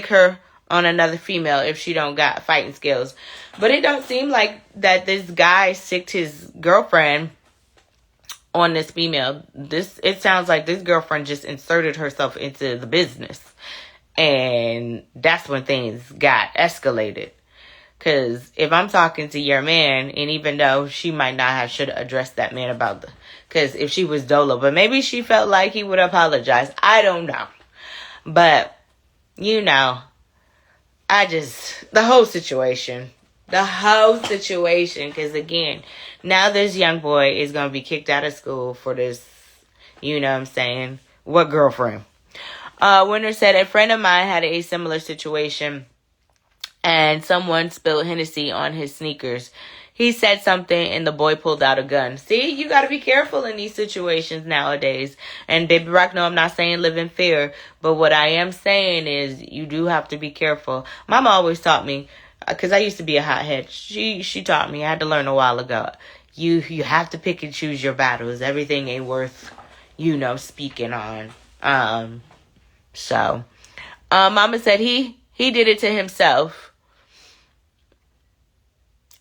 her on another female if she don't got fighting skills. But it don't seem like that this guy sicked his girlfriend on this female. It sounds like this girlfriend just inserted herself into the business. And that's when things got escalated. Because if I'm talking to your man, and even though she might not have should have addressed that man about because if she was dolo, but maybe she felt like he would apologize. I don't know. But, you know, the whole situation, because again, now this young boy is going to be kicked out of school for this, you know what I'm saying? What girlfriend? Winner said, a friend of mine had a similar situation and someone spilled Hennessy on his sneakers. He said something and the boy pulled out a gun. See, you got to be careful in these situations nowadays. And Baby Rock, no, I'm not saying live in fear, but what I am saying is you do have to be careful. Mama always taught me, because I used to be a hothead. She taught me, I had to learn a while ago. You have to pick and choose your battles. Everything ain't worth, speaking on. So, Mama said he did it to himself.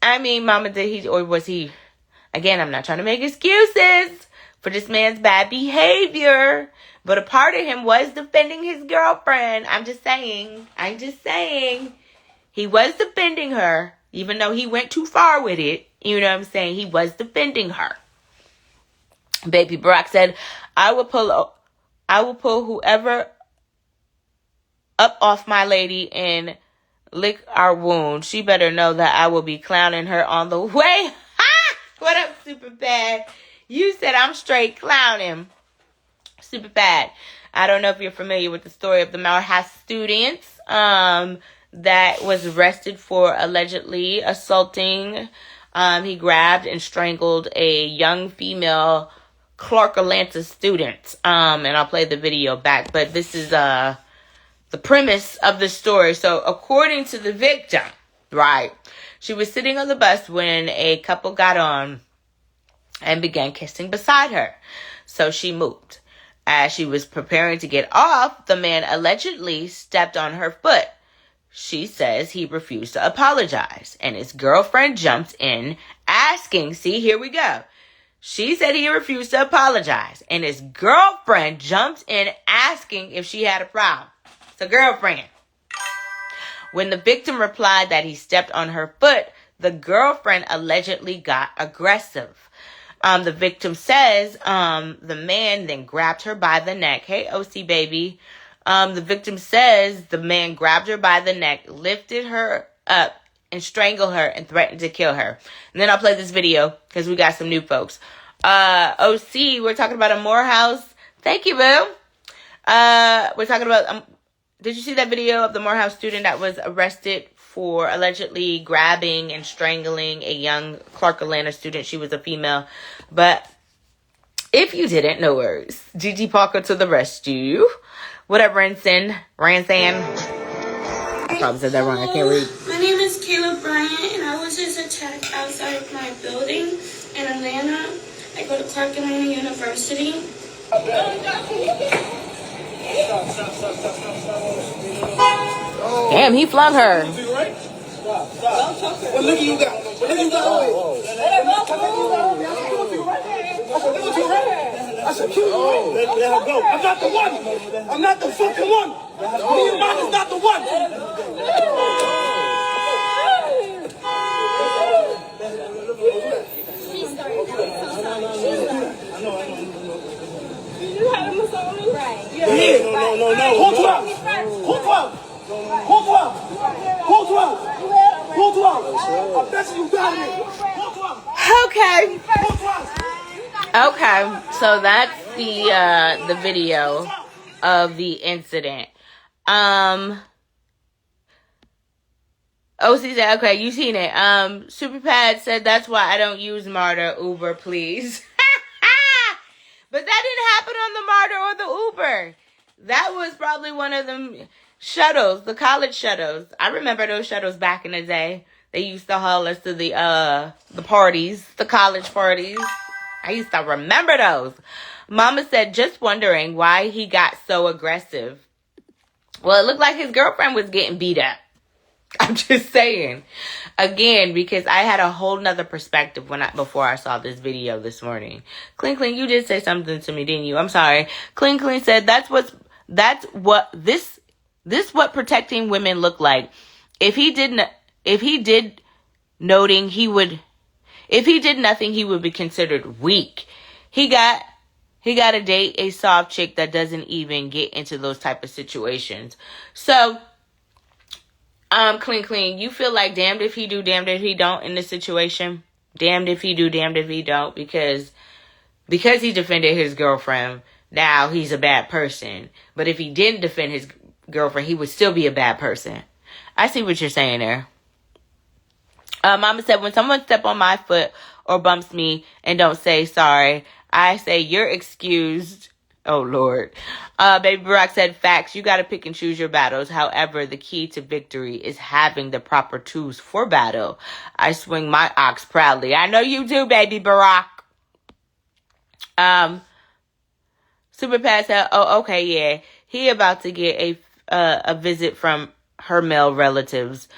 I mean, Mama, did he, or was he, again, I'm not trying to make excuses for this man's bad behavior, but a part of him was defending his girlfriend. I'm just saying, he was defending her, even though he went too far with it. You know what I'm saying? He was defending her. Baby Brock said, I will pull whoever up off my lady and lick our wound. She better know that I will be clowning her on the way. Ha! What up, Super Bad? You said I'm straight clowning. Super Bad. I don't know if you're familiar with the story of the Morehouse students that was arrested for allegedly assaulting. He grabbed and strangled a young female Clark Atlanta student. And I'll play the video back. But this is the premise of the story. So according to the victim, right, she was sitting on the bus when a couple got on and began kissing beside her. So she moved. As she was preparing to get off, the man allegedly stepped on her foot. She says he refused to apologize, and his girlfriend jumped in asking, see, here we go. She said he refused to apologize, and his girlfriend jumped in asking if she had a problem. It's a girlfriend. When the victim replied that he stepped on her foot, the girlfriend allegedly got aggressive. The victim says the man then grabbed her by the neck. Hey, OC baby. The victim says the man grabbed her by the neck, lifted her up, and strangled her and threatened to kill her. And then I'll play this video because we got some new folks. OC, we're talking about a Morehouse. Thank you, boo. We're talking about... did you see that video of the Morehouse student that was arrested for allegedly grabbing and strangling a young Clark Atlanta student? She was a female. But if you didn't, no worries. Gigi Parker to the rescue. What up, Ransan? I probably said that wrong. I can't read. My name is Caleb Bryant, and I was just attacked outside of my building in Atlanta. I go to Clark Atlanta University. Damn, he flung her. What nigga you got? What nigga you got? I said, kill her. Let her go. I'm not the one. I'm not the fucking one. Me and mine is not the one. I know. Okay. Okay. So that's the video of the incident. OC said, okay, you seen it. Superpad said, that's why I don't use MARTA Uber, please. But that didn't happen on the MARTA or the Uber. That was probably one of them shuttles, the college shuttles. I remember those shuttles back in the day. They used to haul us to the parties, the college parties. I used to remember those. Mama said, just wondering why he got so aggressive. Well, it looked like his girlfriend was getting beat up. I'm just saying. Again, because I had a whole nother perspective before I saw this video this morning. Clean, you did say something to me, didn't you? I'm sorry. Clean said that's what protecting women look like. If he did nothing, he would be considered weak. He got to date a soft chick that doesn't even get into those type of situations. So, Clean, you feel like damned if he do, damned if he don't in this situation? Damned if he do, damned if he don't, because he defended his girlfriend, now he's a bad person. But if he didn't defend his girlfriend, he would still be a bad person. I see what you're saying there. Mama said, when someone step on my foot or bumps me and don't say sorry, I say, you're excused. Oh, Lord. Baby Barack said, facts. You got to pick and choose your battles. However, the key to victory is having the proper tools for battle. I swing my ox proudly. I know you do, Baby Barack. Superpad said, oh, okay, yeah. He about to get a visit from her male relatives.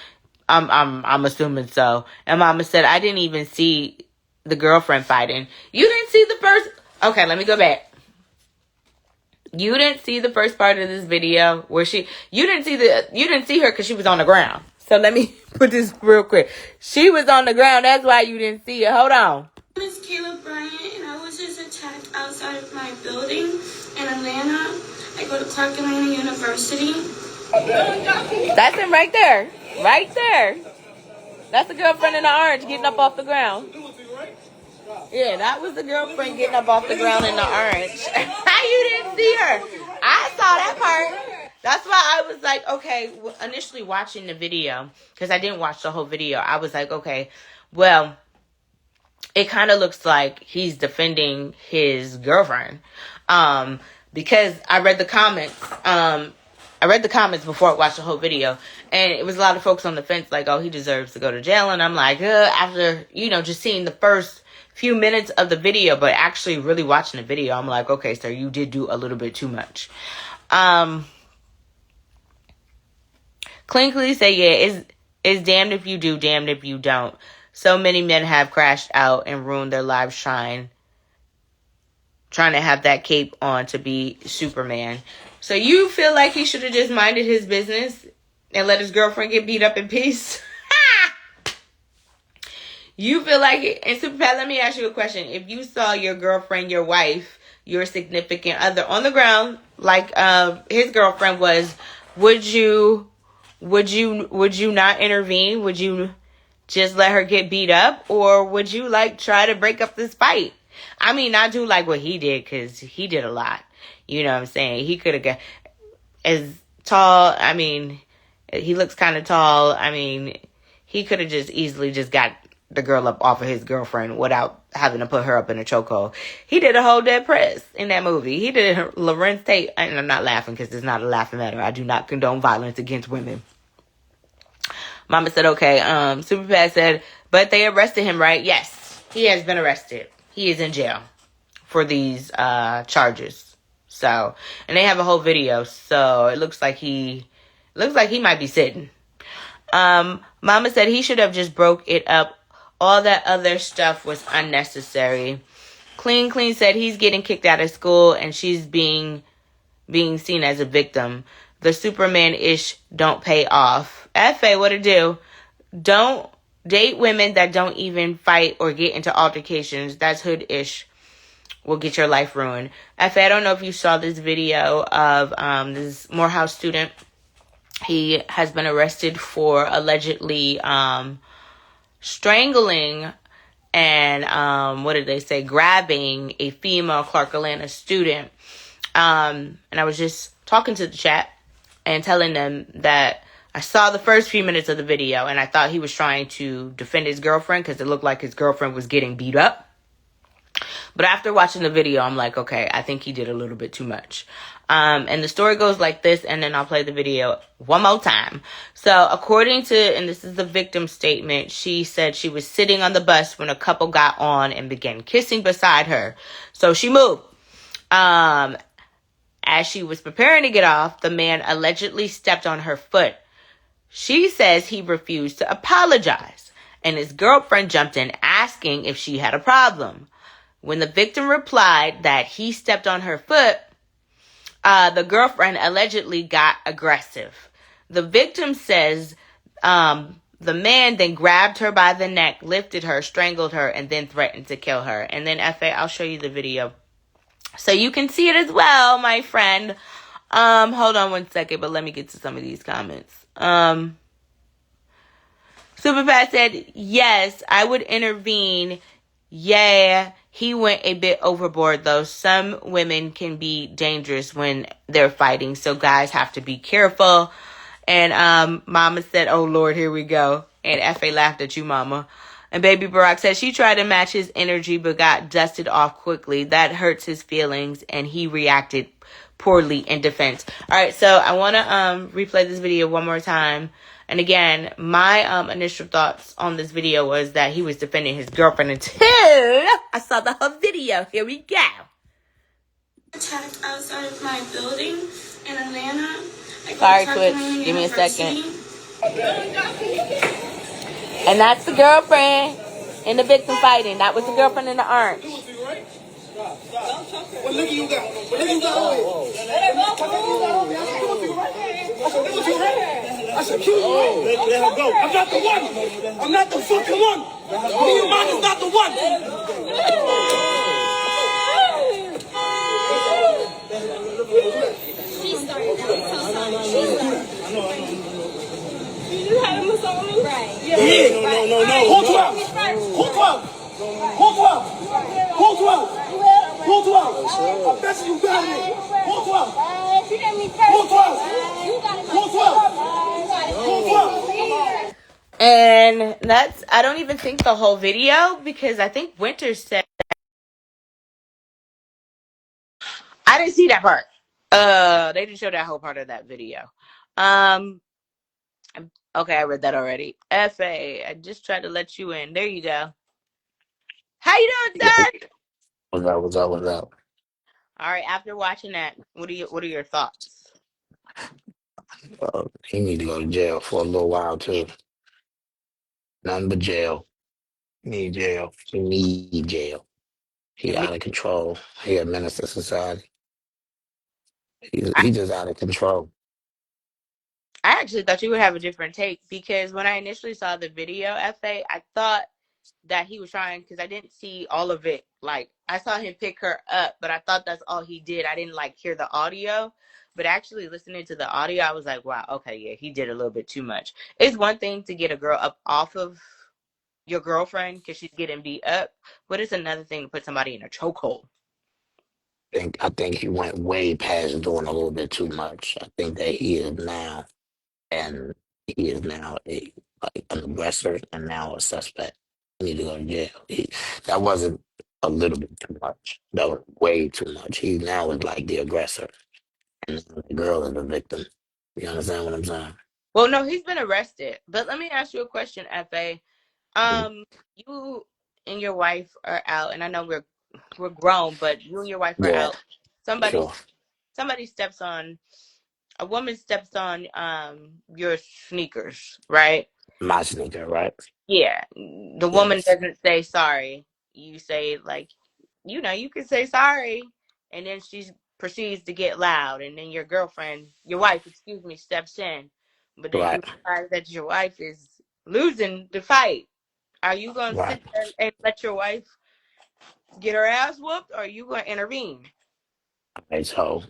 I'm assuming so. And Mama said, I didn't even see the girlfriend fighting. You didn't see the first... Okay, let me go back. You didn't see the first part of this video where you didn't see her because she was on the ground. So let me put this real quick. She was on the ground. That's why you didn't see her. Hold on. My name is Caleb Bryant, and I was just attacked outside of my building in Atlanta. I go to Clark Atlanta University. That's him right there. Right there. That's the girlfriend in the orange getting up off the ground. Yeah, that was the girlfriend getting up off the ground in the orange. How you didn't see her? I saw that part. That's why I was like, okay, initially watching the video, because I didn't watch the whole video, I was like, okay, well, it kind of looks like he's defending his girlfriend. Because I read the comments. I read the comments before I watched the whole video, and it was a lot of folks on the fence like, oh, he deserves to go to jail. And I'm like, after, just seeing the first few minutes of the video, but actually really watching the video, I'm like, okay, sir, you did do a little bit too much. Clean say, yeah, it's damned if you do, damned if you don't. So many men have crashed out and ruined their lives trying to have that cape on to be Superman. So you feel like he should have just minded his business and let his girlfriend get beat up in peace? You feel like it? And Superpad, let me ask you a question. If you saw your girlfriend, your wife, your significant other on the ground, like his girlfriend was, would you not intervene? Would you just let her get beat up? Or would you try to break up this fight? I mean, not do like what he did, because he did a lot. You know what I'm saying? He could have got as tall. I mean, he looks kind of tall. I mean, he could have just easily just got the girl up off of his girlfriend without having to put her up in a chokehold. He did a whole dead press in that movie. He did Lorenz Tate. And I'm not laughing because it's not a laughing matter. I do not condone violence against women. Mama said, okay. Superpad said, but they arrested him, right? Yes, he has been arrested. He is in jail for these charges. So, and they have a whole video. So it looks like he might be sitting. Mama said he should have just broke it up. All that other stuff was unnecessary. Clean said he's getting kicked out of school and she's being seen as a victim. The Superman-ish don't pay off. F.A. what it do? Don't date women that don't even fight or get into altercations. That's hood-ish. will get your life ruined. I don't know if you saw this video of this Morehouse student. He has been arrested for allegedly strangling and what did they say? Grabbing a female Clark Atlanta student. And I was just talking to the chat and telling them that I saw the first few minutes of the video and I thought he was trying to defend his girlfriend because it looked like his girlfriend was getting beat up. But after watching the video, I'm like, okay, I think he did a little bit too much. And the story goes like this, and then I'll play the video one more time. So according to, and this is the victim's statement, she said she was sitting on the bus when a couple got on and began kissing beside her. So she moved. As she was preparing to get off, the man allegedly stepped on her foot. She says he refused to apologize, and his girlfriend jumped in asking if she had a problem. When the victim replied that he stepped on her foot, the girlfriend allegedly got aggressive. The victim says the man then grabbed her by the neck, lifted her, strangled her, and then threatened to kill her. And then, F.A., I'll show you the video so you can see it as well, my friend. Hold on one second, but let me get to some of these comments. Superfast said, yes, I would intervene. Yeah, he went a bit overboard, though. Some women can be dangerous when they're fighting, so guys have to be careful. And Mama said, oh, Lord, here we go. And F.A. laughed at you, Mama. And Baby Barack said she tried to match his energy but got dusted off quickly. That hurts his feelings, and he reacted poorly in defense. All right, so I want to replay this video one more time. And again, my initial thoughts on this video was that he was defending his girlfriend until I saw the whole video. Here we go. Attacked outside of my building in Atlanta. Sorry, Twitch. Give me a second. And that's the girlfriend in the victim fighting. That was the girlfriend in the orange. What nigga you got? What nigga you got on me? I said, kill you. Let her go. I'm not the one. I'm not the fucking one. Me and mine is not the one. She started. I know. You just had a massage? Right. Yeah. No. Who 12? Who 12? Who 12? Who 12? Who 12? I bet you got me. Who 12? She didn't mean first. Who 12? You got it. Who 12? Who 12? And that's, I don't even think the whole video, because I think Winter said, I didn't see that part. They didn't show that whole part of that video. Okay, I read that already. F.A., I just tried to let you in. There you go. How you doing, sir? What's up? All right, after watching that, what are your thoughts? He need to go to jail for a little while too. Nothing but jail. Need jail. He need jail. He Yeah, out of control. He a menace to society. He just out of control. I actually thought you would have a different take, because when I initially saw the video, F.A., I thought that he was trying, because I didn't see all of it. Like, I saw him pick her up, but I thought that's all he did. I didn't hear the audio, but actually listening to the audio, I was like, wow, okay, yeah, he did a little bit too much. It's one thing to get a girl up off of your girlfriend because she's getting beat up, but it's another thing to put somebody in a chokehold. I think he went way past doing a little bit too much. I think that he is now an aggressor and now a suspect. He need to go to jail. That wasn't a little bit too much. That was way too much. He now is like the aggressor, and the girl is the victim. You understand what I'm saying? Well, no, he's been arrested. But let me ask you a question, F.A. You and your wife are out, and I know we're grown, but you and your wife are Yeah, out. Somebody sure. a woman steps on your sneakers, right? My sneaker, right? Yeah. The woman Yes, doesn't say sorry. You say, you can say sorry, and then she proceeds to get loud, and then your wife, steps in, but then you right, realize that your wife is losing the fight. Are you gonna right. sit there and let your wife Get her ass whooped, or you gonna intervene? Okay, so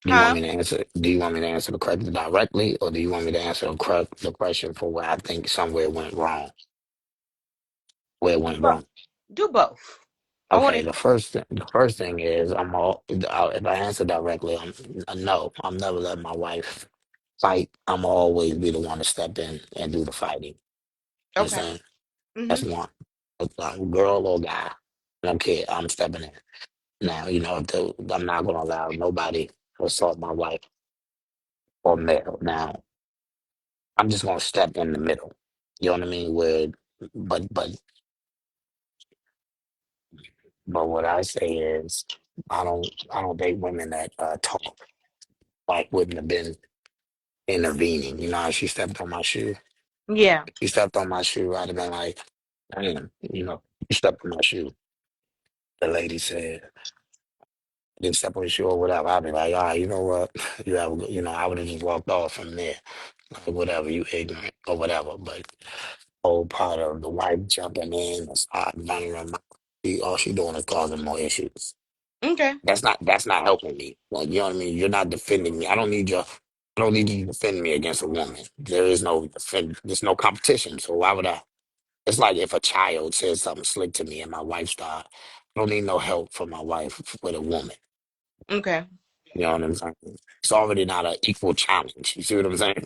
do you want Huh? me to answer? Do you want me to answer the question directly, or do you want me to answer the question for where I think somewhere went wrong? Where it went Both. wrong? Do both. I want Okay, to. the first thing is if I answer directly, no. I'm never letting my wife fight. I'm always be the one to step in and do the fighting. You Okay. understand? That's Mhm. one. Girl or guy, I don't care. I'm stepping in. Now, I'm not gonna allow nobody to assault my wife or male. Now, I'm just gonna step in the middle. You know what I mean? But but but what I say is, I don't date women that talk like wouldn't have been intervening. You know how she stepped on my shoe? Yeah. She stepped on my shoe. I'd have been like, damn, you stepped on my shoe. The lady said, didn't step on your shoe or whatever. I'd be like, all right, you know what? I would have just walked off from there. Like, whatever, you ignorant or whatever. But whole part of the wife jumping in and start running her mouth, all she doing is causing more issues. Okay. That's not helping me. Like, you know what I mean? You're not defending me. I don't need you to defend me against a woman. There's no competition. So why would I? It's like if a child says something slick to me and my wife start, I don't need no help from my wife with a woman. Okay. You know what I'm saying? It's already not an equal challenge. You see what I'm saying?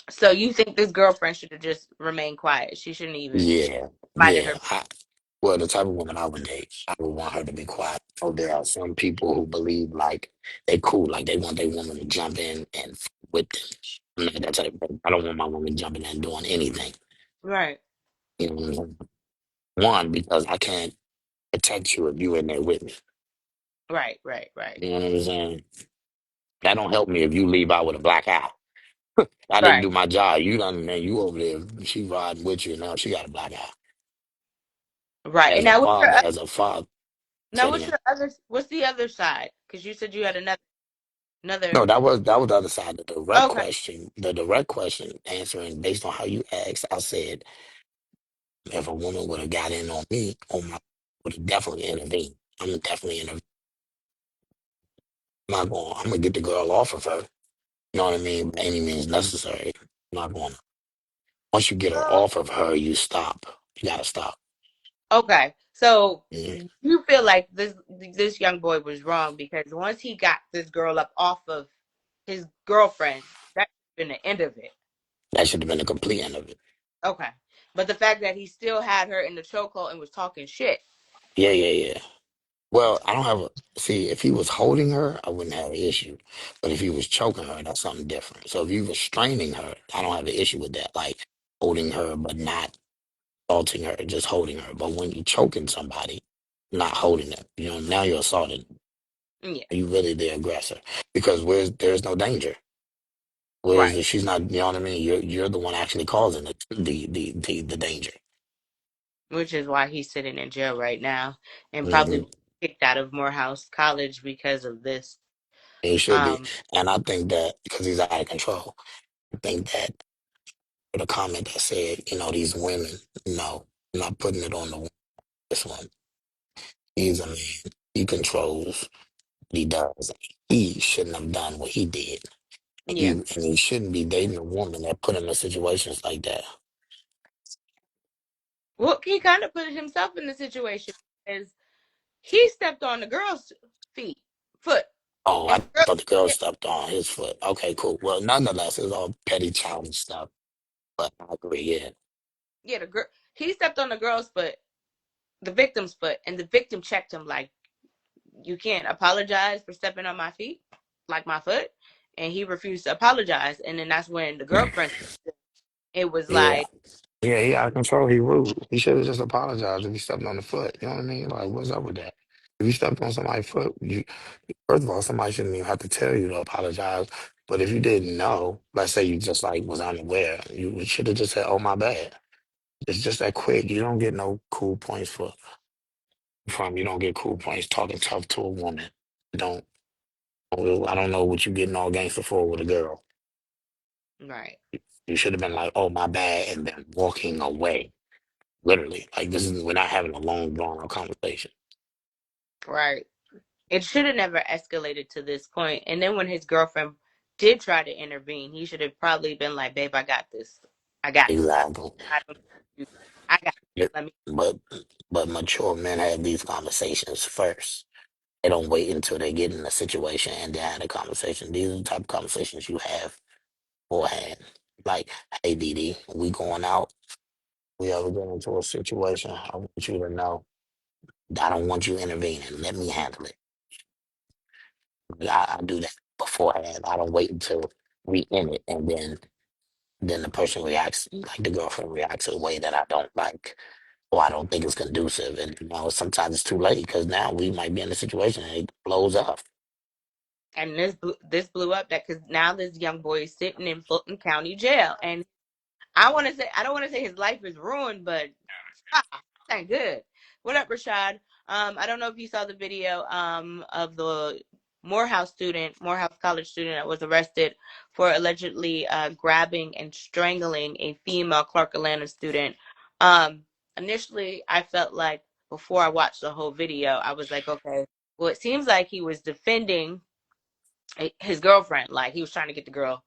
So you think this girlfriend should have just remained quiet? She shouldn't even Yeah, invited yeah. her. Well, the type of woman I would date, I would want her to be quiet. So there are some people who believe like they cool, like they want their woman to jump in and with them. I'm not that type of person. I don't want my woman jumping in and doing anything. Right. You know what I mean? One, because I can't protect you if you in there with me. Right. Right. Right. You know what I'm saying? That don't help me if you leave out with a black eye. I didn't Right. do my job. You done, man, you over there, she riding with you, now she got a black eye. Right. And now As a father, say it what's again. your other what's the other side? Because you said you had another. No, that was the other side. Okay. The direct question answering based on how you asked, I said if a woman would have got in on me, would have definitely intervened. I'm gonna definitely intervene. I'm gonna get the girl off of her. You know what I mean? By any means necessary. I'm not going. Once you get her off of her, you stop. You gotta stop. Okay. So Mhm. you feel like this young boy was wrong because once he got this girl up off of his girlfriend, that's been the end of it. That should have been the complete end of it. Okay. But the fact that he still had her in the chokehold and was talking shit. Yeah, yeah, yeah. Well, I don't have a see. If he was holding her, I wouldn't have an issue. But if he was choking her, that's something different. So if you restraining her, I don't have an issue with that. Like holding her, but not assaulting her, just holding her. But when you choking somebody, not holding them, now you're assaulting. Yeah. Are you really the aggressor? Because there's no danger. Whereas Right. if she's not, you know what I mean. You're the one actually causing the danger. Which is why he's sitting in jail right now and Hmm. probably kicked out of Morehouse College because of this. He should be, Um, and I think that because he's out of control, I think that the comment that said, these women, no, I'm not putting it on this one. He's a man. He controls what he does. He shouldn't have done what he did. yeah. And he shouldn't be dating a woman that put him in situations like that. Well, he kind of put himself in the situation because he stepped on the girl's foot, Oh, and I the girl, thought the girl yeah, stepped on his foot. Okay, cool. Well, nonetheless, it's all petty childish stuff. But I agree, yeah. yeah, the girl, he stepped on the girl's foot, the victim's foot, and the victim checked him like, "You can't apologize for stepping on my feet, like my foot," and he refused to apologize. And then that's when the girlfriend, it was Yeah. like, Yeah, he out of control. He rude. He should have just apologized if he stepped on the foot. You know what I mean? Like, what's up with that? If you stepped on somebody's foot, first of all, somebody shouldn't even have to tell you to apologize. But if you didn't know, let's say you just like was unaware, you should have just said, "Oh, my bad." It's just that quick. You don't get no cool points you don't get cool points talking tough to a woman. You don't. I don't know what you getting all gangster for with a girl. right, You should have been like, "Oh, my bad," and then walking away. Literally, like we're not having a long drawn out conversation. Right. It should have never escalated to this point. And then when his girlfriend did try to intervene, he should have probably been like, "Babe, I got this. I got this. Exactly. I don't. I got. It- Let me." But mature men have these conversations first. They don't wait until they get in a situation and then have a conversation. These are the type of conversations you have beforehand. Like, hey, Dee, we going out. We ever get into a situation, I want you to know I don't want you intervening. Let me handle it. I do that beforehand. I don't wait until we in it and then the person reacts like the girlfriend reacts in a way that I don't like or I don't think it's conducive. And sometimes it's too late because now we might be in a situation and it blows up. And this blew up that because now this young boy is sitting in Fulton County Jail, and I don't want to say his life is ruined, but thank good. What up, Rashad? I don't know if you saw the video of the Morehouse College student that was arrested for allegedly grabbing and strangling a female Clark Atlanta student. Um, Initially, I felt like before I watched the whole video, I was like, okay, well, it seems like he was defending his girlfriend, like he was trying to get the girl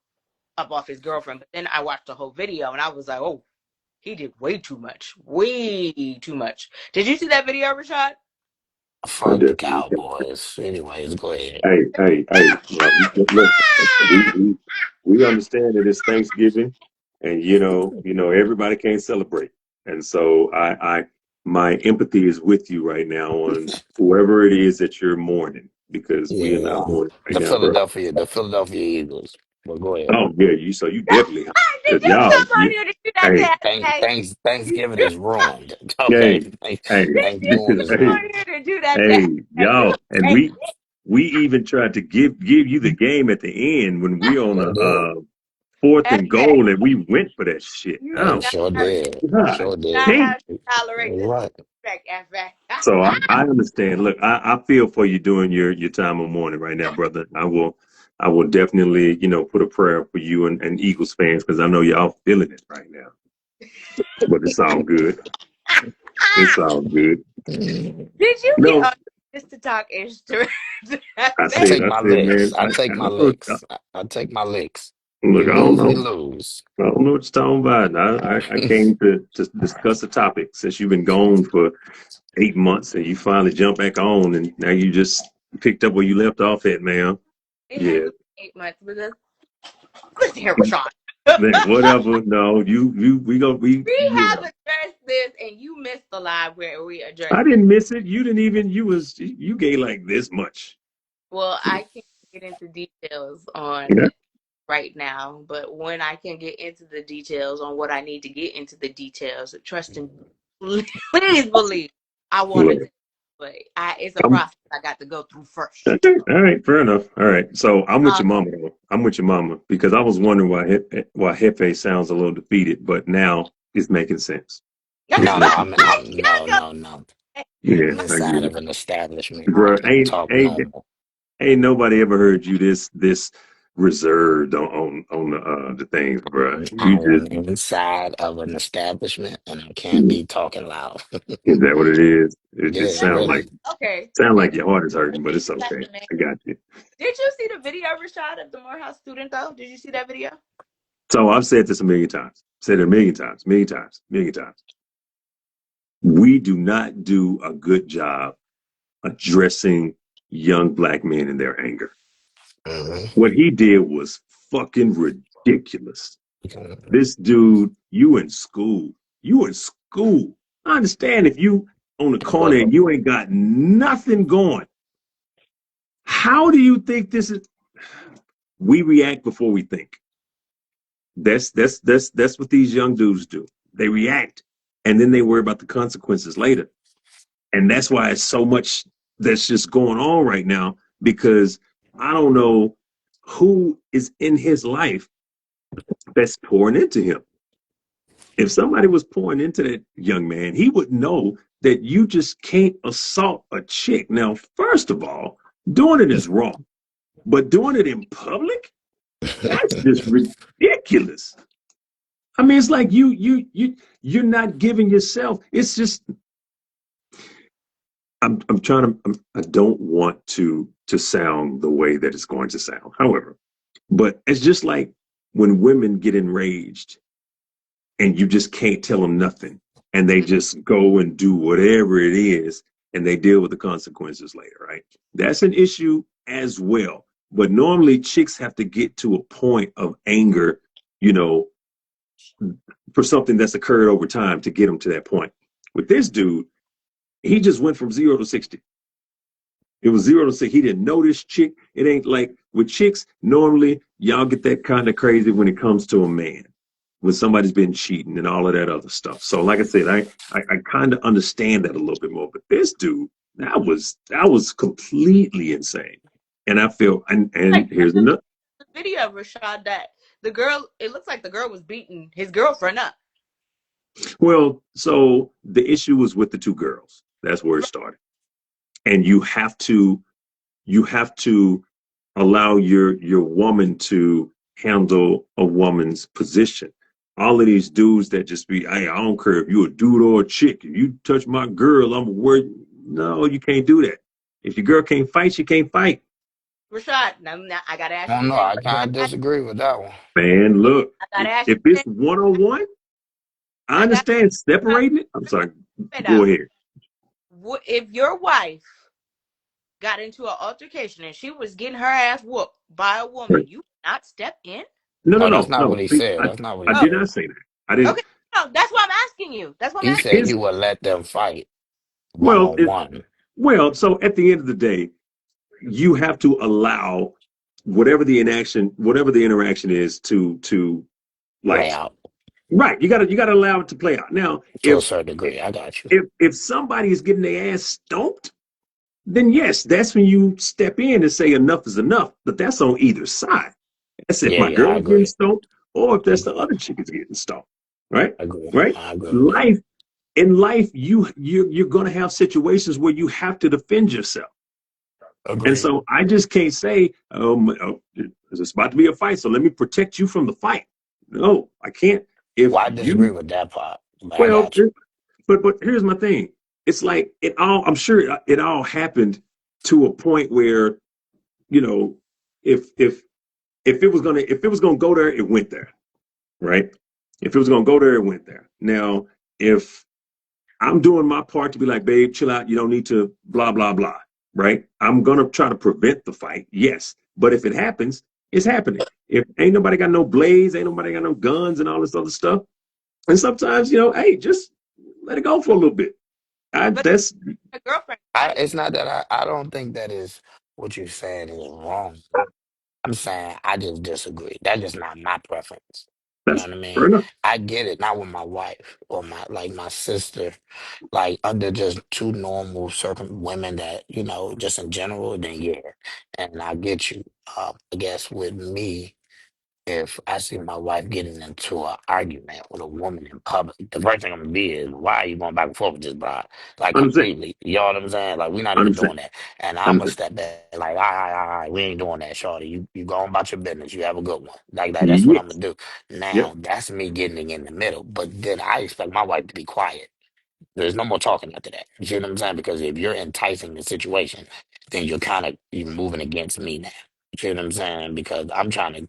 up off his girlfriend. But then I watched the whole video and I was like, oh, he did way too much. Way too much. Did you see that video, Rashad? I Fuck the definitely. Cowboys. Anyways, go ahead. Hey. Well, look, we understand that it's Thanksgiving, and everybody can't celebrate, and so my empathy is with you right now on whoever it is that you're mourning because we are not Yeah. mourning right The now, bro. Philadelphia Eagles. But go ahead. Oh yeah, you definitely Did because you y'all, come on here to do that hey, to hey? Thanksgiving is ruined. hey, Okay. hey, Thanksgiving is Come hey, on ruined. here to do that to hey, you y'all, and crazy. we even tried to give you the game at the end when we on Sure did. a fourth and FA, goal and we went for that shit. you do Hey, Oh sure not did. God, Sure did. not damn. have to tolerate You're this right. disrespect, FA. So I understand. Look, I feel for you doing your time of mourning right now, brother. I will definitely put a prayer for you and Eagles fans because I know y'all feeling it right now. But it's all good. It's all good. Did you get No, on just to talk ish to I I said, take I my said, licks. man, I take I my don't know. licks. I take my licks. We Look, I don't lose, we know. lose. I don't know what you're talking about. I came to discuss the topic since you've been gone for 8 months and you finally jumped back on and now you just picked up where you left off at, man. It Yeah. hasn't been 8 months, but listen here, Rashawn. Then whatever. No, we We have addressed this, and you missed the live where we I addressed this. didn't miss it. You didn't even you gave like this much. Well, I can't get into details on Yeah. right now, but when I can get into the details on what I need to get into the details, trust and please believe I want Look, to. But it's a I'm process I got to go through first. okay. All right, fair enough. All right. So I'm with Um, your mama though. I'm with your mama because I was wondering why Hefe sounds a little defeated, but now it's making sense. No, It's no, making sense. no. Yeah, I'm I inside get of it. an establishment. I Bro, can talk normal. ain't nobody ever heard you this reserved on the things, bro. I You am just inside of an establishment and I can't is be talking loud. that what it is? It just Yeah, sounds like really. okay, your heart is hurting, but it's okay. I got you. did you see the video, Rashad, of the Morehouse student though? Did you see that video? So I've said this a million times. Said it a million times, million times, million times. We do not do a good job addressing young black men in their anger. Hmm. What he did was fucking ridiculous. This dude, you in school. You in school. I understand if you on the corner and you ain't got nothing going. How do you think this is? We react before we think. That's what these young dudes do. They react and then they worry about the consequences later. And that's why it's so much that's just going on right now because I don't know who is in his life that's pouring into him. If somebody was pouring into that young man, he would know that you just can't assault a chick. Now, first of all, doing it is wrong, but doing it in public, that's just ridiculous. I mean, it's like you're not giving yourself. It's just I'm trying to I don't want to sound the way that it's going to sound. However, but it's just like when women get enraged and you just can't tell them nothing and they just go and do whatever it is and they deal with the consequences later, right? That's an issue as well. But normally chicks have to get to a point of anger, you know, for something that's occurred over time to get them to that point. With this dude, he just went from 0 to 60. It was 0 to 6. He didn't know this chick. It ain't like with chicks. Normally, y'all get that kind of crazy when it comes to a man, when somebody's been cheating and all of that other stuff. So, like I said, I kind of understand that a little bit more. But this dude, that was completely insane. And I feel, and Like here's another. the video of Rashad that the girl. It looks like the girl was beating his girlfriend up. Well, so the issue was with the two girls. That's where it started. And you have to allow your woman to handle a woman's position. All of these dudes that just be, hey, I don't care if you're a dude or a chick. If you touch my girl, I'm worried. No, you can't do that. If your girl can't fight, she can't fight. Rashad, now I gotta I ask you don't the know. same I question. kind of disagree with that one. Man, look, I gotta ask you if the it's same. one on one, I I got. understand separating it. I'm sorry. Go Though. ahead. If your wife got into an altercation and she was getting her ass whooped by a woman, Right. you not step in? No, no, No, that's no, not no. what he See, said. I, That's not what I he Oh, did said. not say that. I didn't. okay. No, that's what I'm asking you. That's what I'm He asking said you. His he would let them fight one well, on one. well. So at the end of the day, you have to allow whatever the interaction is to Play like out right. You gotta allow it to play out. Now, to a certain degree. I got you. if somebody is getting their ass stomped, then yes, that's when you step in and say enough is enough. But that's on either side. That's if Yeah, my yeah, I girl is getting agree. stomped or if I that's the agree. other chick is getting stomped. Right? I agree. Right? I agree with that. Life in life, you're gonna have situations where you have to defend yourself. And Agreed. so I just can't say, oh, it's about to be a fight, so let me protect you from the fight. No, I can't. If Well, I disagree you, with that part, but I well, got you. but here's my thing. It's like it all. I'm sure it all happened to a point where you know, if it was gonna go there, it went there, right? If it was gonna go there, it went there. Now, if I'm doing my part to be like, babe, chill out. You don't need to blah, blah, blah. Right? I'm going to try to prevent the fight. Yes. But if it happens, it's happening. If ain't nobody got no blades, ain't nobody got no guns and all this other stuff. And sometimes, hey, just let it go for a little bit. But That's a girlfriend fighting. It's not that I don't think that is what you're saying is wrong. I'm saying I just disagree. That's just not my preference. You know that's what I fair mean? enough. I get it, not with my wife or my sister, like under just two normal circum women that, just in general, then yeah. And I get you. I guess with me, if I see my wife getting into an argument with a woman in public, the first thing I'm gonna be is, why are you going back and forth with this broad? Like I understand. completely. You know what I'm saying? Like we're not I even understand. doing that. And I I'm gonna understand. step back like, all right, we ain't doing that, shorty. You go on about your business. You have a good one. Like that. That's what I'm Yes. gonna do. Yep. Now that's me getting in the middle. But then I expect my wife to be quiet. There's no more talking after that. You see what I'm saying? Because if you're enticing the situation, then you're kind of even moving against me now. You see what I'm saying? Because I'm trying to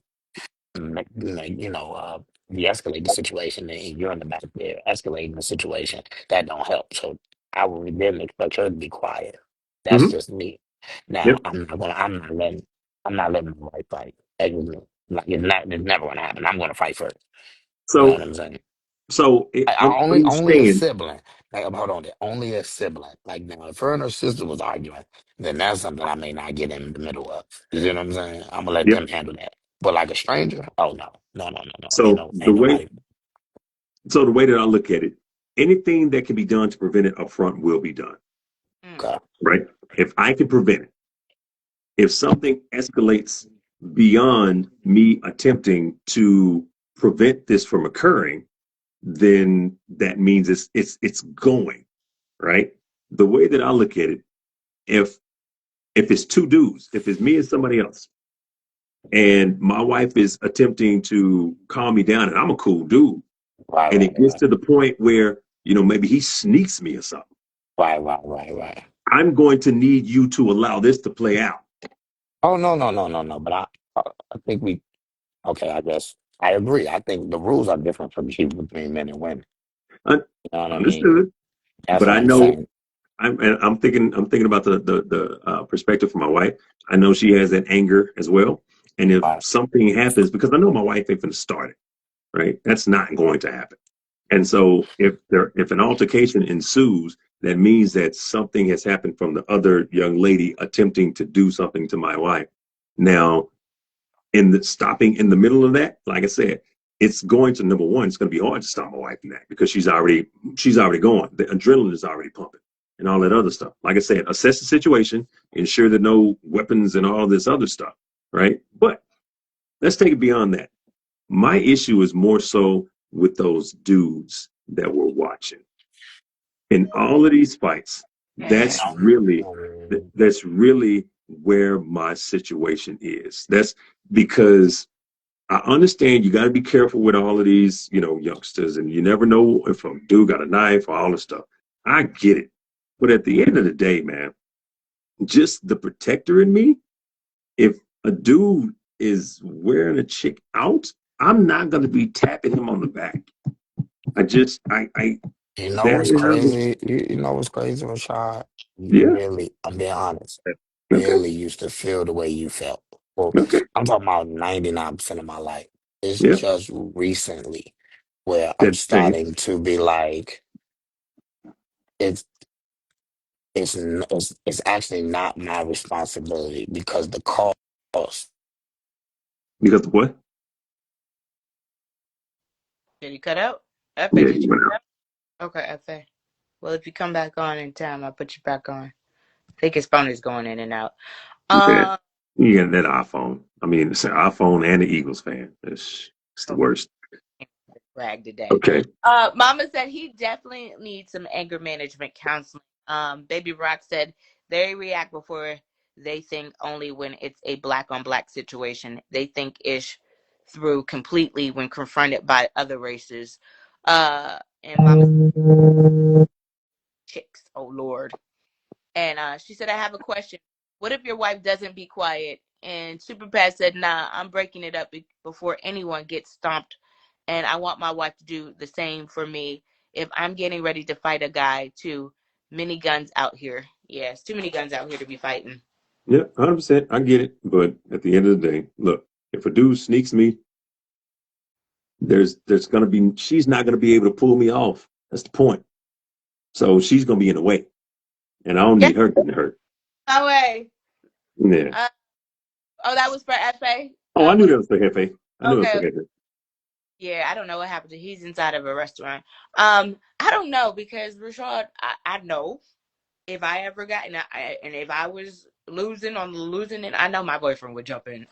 de-escalate the situation, and you're in the back there escalating the situation. That don't help. So I would then expect her to be quiet. That's Hmm. just me. Now Yep. I'm not letting my wife fight. That was me. Like it's never gonna happen. I'm gonna fight first. You know what So, I'm saying? I I'm only a saying, sibling. Like, hold on there. Only a sibling. Like now, if her and her sister was arguing, then that's something I may not get in the middle of. You see what I'm saying? I'm gonna let yep. them handle that. But like a stranger, oh no, no, no, no, no. So Ain't nobody. the way that I look at it, anything that can be done to prevent it up front will be done. Mm. Okay. Right? If I can prevent it, if something escalates beyond me attempting to prevent this from occurring, then that means it's going, right? The way that I look at it, if it's two dudes, if it's me and somebody else, and my wife is attempting to calm me down, and I'm a cool dude, Right, And right, it gets right. to the point where, maybe he sneaks me or something. Right, right, right, right. I'm going to need you to allow this to play out. Oh, no, no, no, no, no. But I think okay, I guess I agree. I think the rules are different for people between men and women. You know what I mean? Understood. That's But what I I'm know saying. I'm thinking about the perspective from my wife. I know she has that anger as well. And if Right. something happens, because I know my wife ain't going to start it, right? That's not going to happen. And so if an altercation ensues, that means that something has happened from the other young lady attempting to do something to my wife. Now, in the stopping in the middle of that, like I said, it's going to number one, it's going to be hard to stop my wife from that because she's already going. The adrenaline is already pumping and all that other stuff. Like I said, assess the situation, ensure that no weapons and all this other stuff, right? But let's take it beyond that. My issue is more so with those dudes that were watching in all of these fights. That's really Um, that's really where my situation is. That's because I understand you got to be careful with all of these, youngsters, and you never know if a dude got a knife or all this stuff. I get it. But at the end of the day, man, just the protector in me, if a dude is wearing a chick out, I'm not going to be tapping him on the back. You know That what's is, crazy? You know what's crazy, Rashad? You yeah. really, I'm being honest, Okay. really used to feel the way you felt. Well, Okay. I'm talking about 99% of my life. It's Yeah. just recently where I'm That changed. starting to be like, it's it's actually not my responsibility because the cost. Because of what? Did he cut out? Efe, Yeah, did you you went cut out? Okay, Efe. Well, if you come back on in time, I'll put you back on. I think his phone is going in and out. out. Yeah. Um, You got that iPhone. I mean, it's an iPhone and the Eagles fan. It's the worst. brag today. Okay. Mama said he definitely needs some anger management counseling. Baby Rock said they react before they think only when it's a black on black situation. They think ish through completely when confronted by other races. And Mama chicks, oh Lord. And she said, I have a question. What if your wife doesn't be quiet? And Super Pat said, nah, I'm breaking it up before anyone gets stomped. And I want my wife to do the same for me if I'm getting ready to fight a guy, too. Many guns out here. Yes, too many guns out here to be fighting. Yeah, 100%. I get it. But at the end of the day, look, if a dude sneaks me, there's gonna be she's not gonna be able to pull me off. That's the point. So she's gonna be in the way, and I don't Yeah, need her getting hurt. no way. Yeah. Uh, oh, that was for FA? Oh, I knew Was that was for Hefe. I knew it was for okay. Hefe. Yeah, I don't know what happened. He's inside of a restaurant. I don't know because Rashad, I know if I ever got and if I was losing on the losing end, I know my boyfriend would jump in.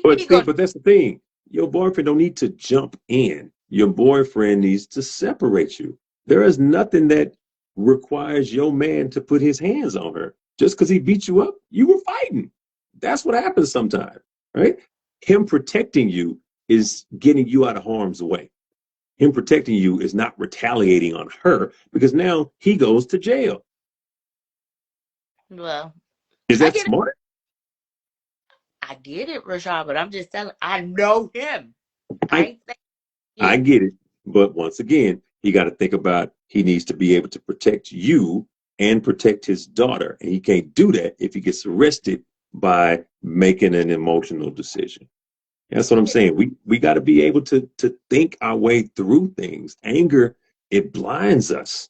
But he see, go, but that's the thing. Your boyfriend don't need to jump in. Your boyfriend needs to separate you. There is nothing that requires your man to put his hands on her. Just because he beat you up, you were fighting. That's what happens sometimes, right? Him protecting you is getting you out of harm's way. Him protecting you is not retaliating on her because now he goes to jail. well, Is I that get it. smart? I get it, Rashad, but I'm just telling. I know him. I I ain't saying I you. get it. But once again, he got to think about he needs to be able to protect you and protect his daughter. And he can't do that if he gets arrested by making an emotional decision. That's what I'm saying. We got to be able to think our way through things. Anger, it blinds us.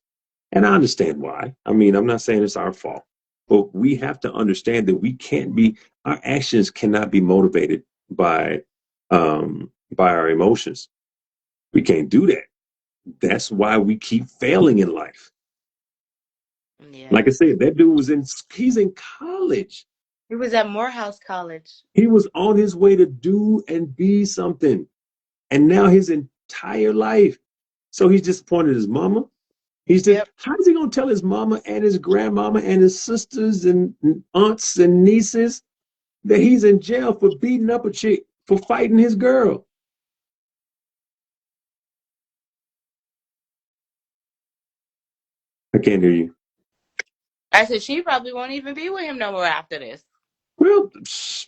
And I understand why. I mean, I'm not saying it's our fault, but we have to understand that we can't be our actions cannot be motivated by our emotions. We can't do that. That's why we keep failing in life. Like I Yeah, said, that dude he's in college. he was at Morehouse College. He was on his way to do and be something. And now his entire life. So he's disappointed his mama. Yep. How's he gonna tell his mama and his grandmama and his sisters and aunts and nieces that he's in jail for beating up a chick for fighting his girl? I can't hear you. I said she probably won't even be with him no more after this. Well,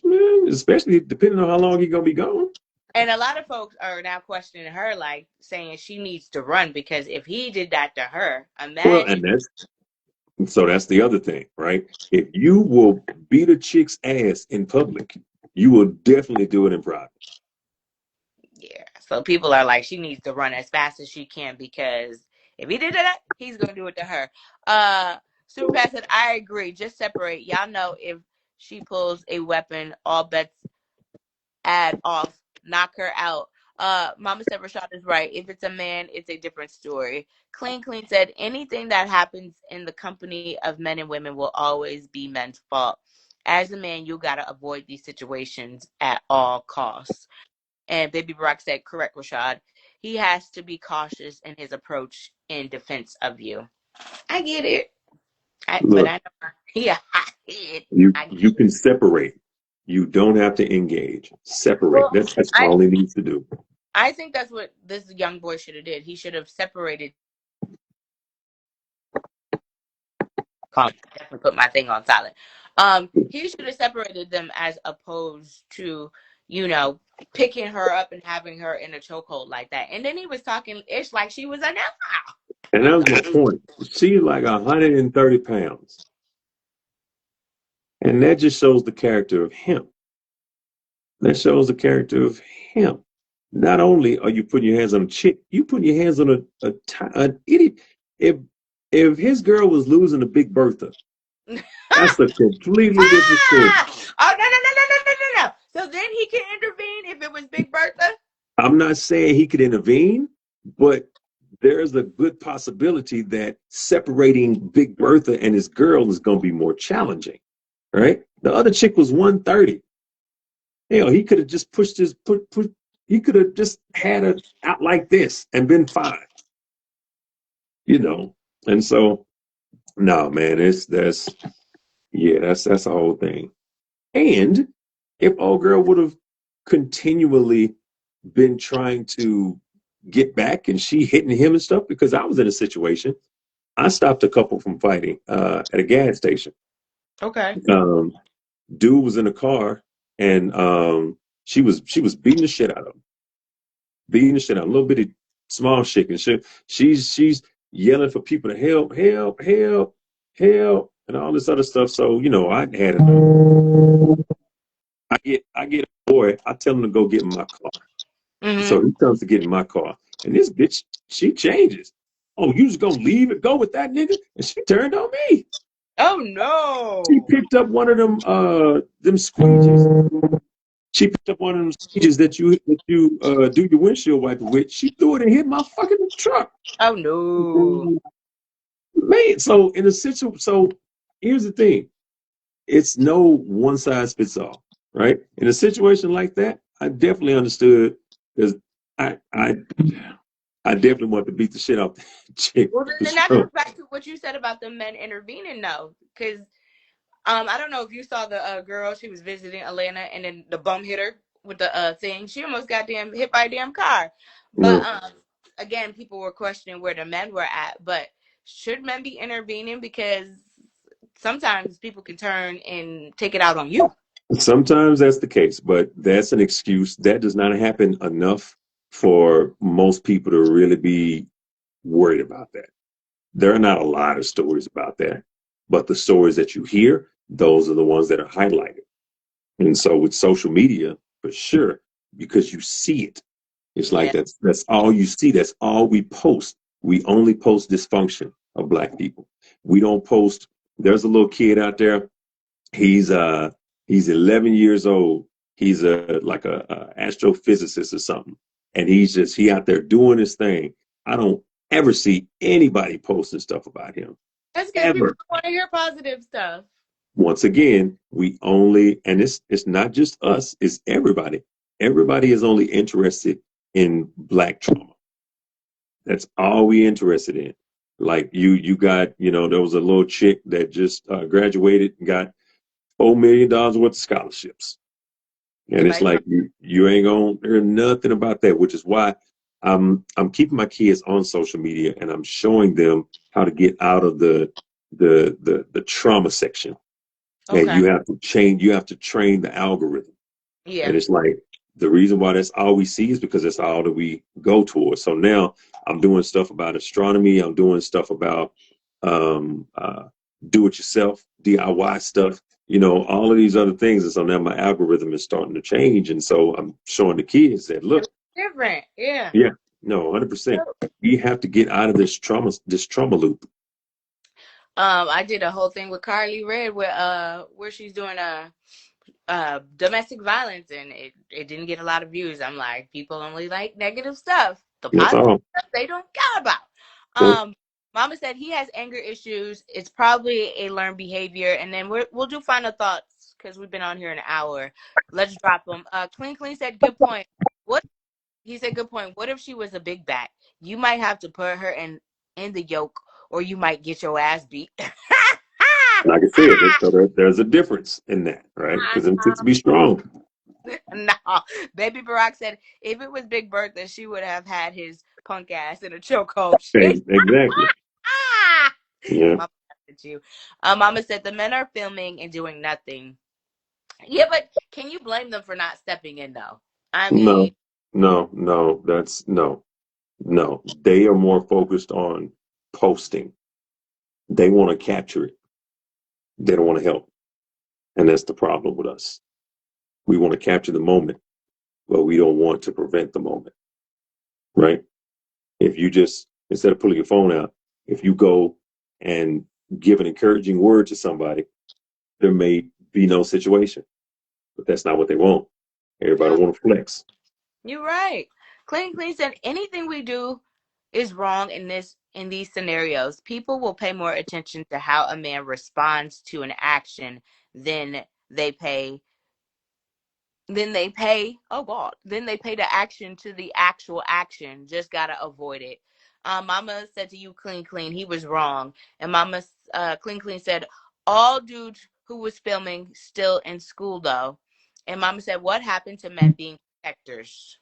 man, especially depending on how long he's gonna be gone. And a lot of folks are now questioning her, like saying she needs to run because if he did that to her, Well, and imagine. that's the other thing, right? If you will beat a chick's ass in public, you will definitely do it in private. Yeah. So people are like, she needs to run as fast as she can because if he did that, he's gonna do it to her. Super Pat said, I agree. Just separate. Y'all know if she pulls a weapon, all bets add off, knock her out. Mama said Rashad is right. If it's a man, it's a different story. Clean said anything that happens in the company of men and women will always be men's fault. As a man, you gotta avoid these situations at all costs. And Baby Barack said, correct, Rashad. He has to be cautious in his approach in defense of you. I get it. But Look, I know. Yeah, I get it. I get you it. can separate. You don't have to engage. Separate. Well, That's I all he needs to do. I think that's what this young boy should have did. He should have separated. Definitely put my thing on silent. He should have separated them as opposed to, you know, picking her up and having her in a chokehold like that. And then he was talking ish like she was a now. And that was my point. She's like 130 pounds. And that just shows the character of him. That shows the character of him. Not only are you putting your hands on a chick, you putting your hands on an idiot. If his girl was losing to Big Bertha, that's a completely different story. Oh no. So then he can intervene if it was Big Bertha. I'm not saying he could intervene, but there's a good possibility that separating Big Bertha and his girl is going to be more challenging, right? The other chick was 130. Hell, he could have just pushed his he could have just had it out like this and been fine, you know. And so, no, man, that's the whole thing. And if old girl would have continually been trying to get back and she hitting him and stuff, because I was in a situation, I stopped a couple from fighting at a gas station. Okay. Dude was in a car and she was beating the shit out of him. Beating the shit out, a little bitty small chick and shit. She's yelling for people to help, and all this other stuff. So, you know, I had it. I get a boy, I tell him to go get in my car. Mm-hmm. So he comes to get in my car. And this bitch, she changes. Oh, you just gonna leave it go with that nigga? And she turned on me. Oh no. She picked up one of them squeegees. She picked up one of them squeegees that you do your windshield wiper with. She threw it and hit my fucking truck. Oh no. Man, so in a situation, so here's the thing. It's no one size fits all, right? In a situation like that, I definitely understood because I definitely want to beat the shit out the chick. Well, then that goes back to what you said about the men intervening, though, because I don't know if you saw the girl. She was visiting Atlanta, and then the bum hit her with the thing. She almost got hit by a damn car. But again, people were questioning where the men were at. But should men be intervening? Because sometimes people can turn and take it out on you. Sometimes that's the case, but that's an excuse. That does not happen enough for most people to really be worried about that. There are not a lot of stories about that, but the stories that you hear, those are the ones that are highlighted. And so with social media, for sure, because you see it, it's like that's all you see. That's all we post. We only post dysfunction of Black people. We don't post. There's a little kid out there. He's 11 years old. He's like a astrophysicist or something, and he out there doing his thing. I don't ever see anybody posting stuff about him. That's because people don't want to hear positive stuff. Once again, we only, and it's not just us, it's everybody. Everybody is only interested in Black trauma. That's all we interested in. Like you got, there was a little chick that just graduated and got $4 million worth of scholarships. And it's like, you ain't gonna hear nothing about that, which is why I'm keeping my kids on social media, and I'm showing them how to get out of the trauma section. And Okay. you have to train the algorithm. Yeah. And it's like the reason why that's all we see is because that's all that we go towards. So now I'm doing stuff about astronomy. I'm doing stuff about um, uh, do it yourself, DIY stuff, all of these other things. And so now my algorithm is starting to change. And so I'm showing the kids that, look, It's different. Yeah. yeah, no, 100%. We have to get out of this trauma loop. I did a whole thing with Carly Red where she's doing domestic violence, and it didn't get a lot of views. I'm like, people only like negative stuff. The That's positive all. stuff they don't care about. Well, Mama said he has anger issues. It's probably a learned behavior, and then we'll do final thoughts because we've been on here an hour. Let's drop them. Clean said, good point. What he said, good point. What if she was a big bat? You might have to put her in the yoke, or you might get your ass beat. like I said, there's a difference in that, right? Because them chicks be strong. No, Baby Barack said if it was Big Bertha, she would have had his punk ass in a chokehold. Exactly. Yeah. Mama at you. Mama said the men are filming and doing nothing. Yeah, but can you blame them for not stepping in though? I No, mean, no. That's no, no. They are more focused on posting. They want to capture it. They don't want to help. And that's the problem with us. We want to capture the moment, but we don't want to prevent the moment, right? If you just, instead of pulling your phone out, if you go and give an encouraging word to somebody, there may be no situation, but that's not what they want. Everybody no, want to flex. you're right. Clean said anything we do is wrong in these scenarios. People will pay more attention to how a man responds to an action than they pay then they pay the action to the actual action. Just gotta avoid it. Mama said to you, clean, he was wrong. And Mama, clean said, all dudes who was filming still in school though. And Mama said, what happened to men being protectors?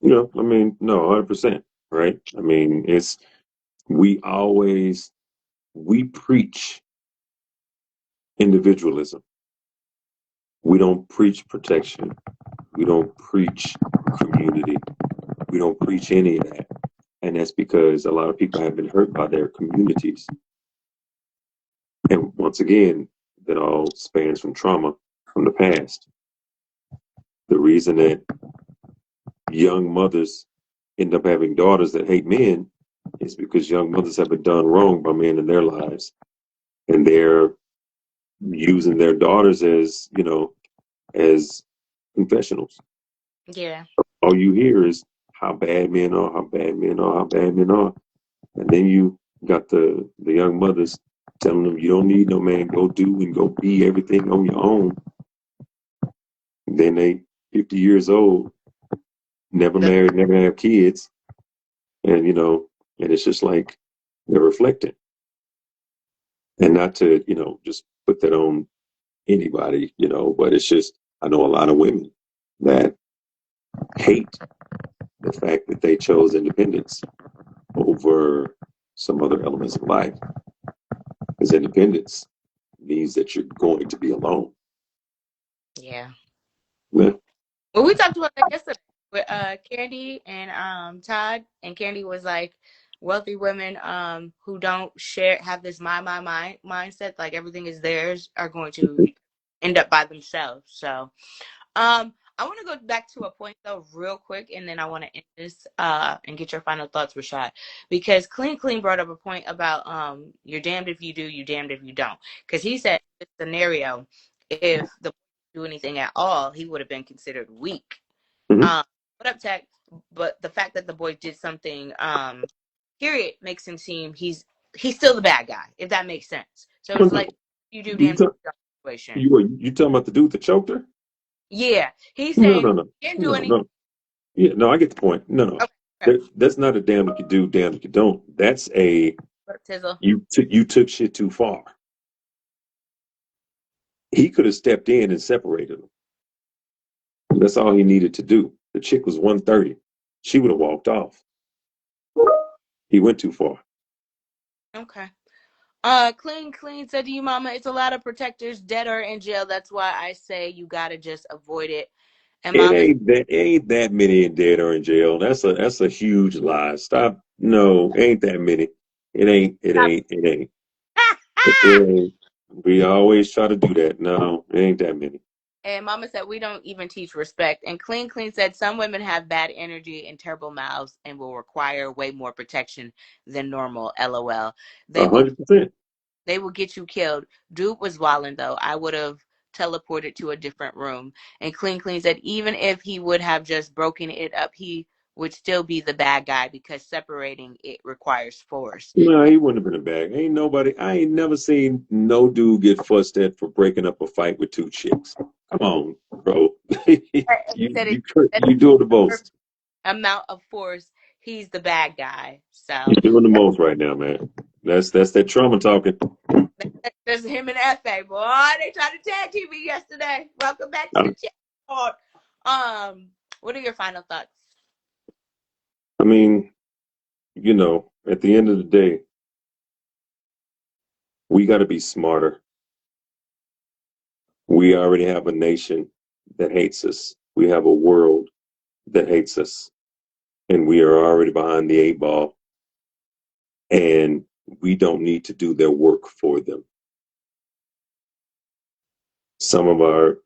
I mean, no, 100%, right? I mean, we always, we preach individualism. We don't preach protection. We don't preach community. We don't preach any of that. And that's because a lot of people have been hurt by their communities. And once again, that all spans from trauma from the past. The reason that young mothers end up having daughters that hate men is because young mothers have been done wrong by men in their lives. And they're using their daughters as confessionals. Yeah. All you hear is how bad men are, how bad men are, how bad men are. And then you got the young mothers telling them you don't need no man, go do and go be everything on your own. And then they 50 years old, never married, never have kids, and and it's just like they're reflecting. And not to, just put that on anybody, but it's just I know a lot of women that hate the fact that they chose independence over some other elements of life. Because independence means that you're going to be alone. Yeah. Yeah. Well, we talked about that yesterday with Candy and Todd, and Candy was like, wealthy women who don't have this my mindset, like everything is theirs, are going to end up by themselves. So I want to go back to a point though real quick, and then I want to end this and get your final thoughts, Rashad, because Clean brought up a point about you're damned if you do, you damned if you don't, because he said this scenario, if the boy didn't do anything at all, he would have been considered weak. Mm-hmm. What up, Tech? But the fact that the boy did something, period, makes him seem he's still the bad guy, if that makes sense. So No, it's no. like you do You, damn talk, situation. you talking about the dude that choked her? Yeah, he's No, saying no, no, he didn't do no, anything. no. Yeah, no, I get the point. No, no. Okay, okay. That's not a damn if you do, damn if you don't. That's a Tizzle. you took shit too far. He could have stepped in and separated them. That's all he needed to do. The chick was 130. she would have walked off. He went too far. Okay. Clean said to you, Mama, it's a lot of protectors dead or in jail. That's why I say you gotta just avoid it. And It Mama, ain't that many dead or in jail. That's a huge lie. Stop. No, ain't that many. It ain't. It ain't. It ain't. It ain't. We always try to do that. No, it ain't that many. and Mama said we don't even teach respect. And Clean said some women have bad energy and terrible mouths and will require way more protection than normal. LOL. They will 100%. they will get you killed. Dude was wilding though. I would have teleported to a different room. And Clean said even if he would have just broken it up, he would still be the bad guy because separating it requires force. No, he wouldn't have been a bad. Ain't nobody. I ain't never seen no dude get fussed at for breaking up a fight with two chicks. Come on, bro. you And he said you you doing the it's most. amount of force, he's the bad guy. So You're doing the most right now, man. That's that trauma talking. there's him and FA. Boy, they tried to tag team me yesterday. Welcome back to I, the chat. What are your final thoughts? I mean, at the end of the day, we got to be smarter. We already have a nation that hates us. We have a world that hates us, and we are already behind the eight ball. And we don't need to do their work for them. Some of our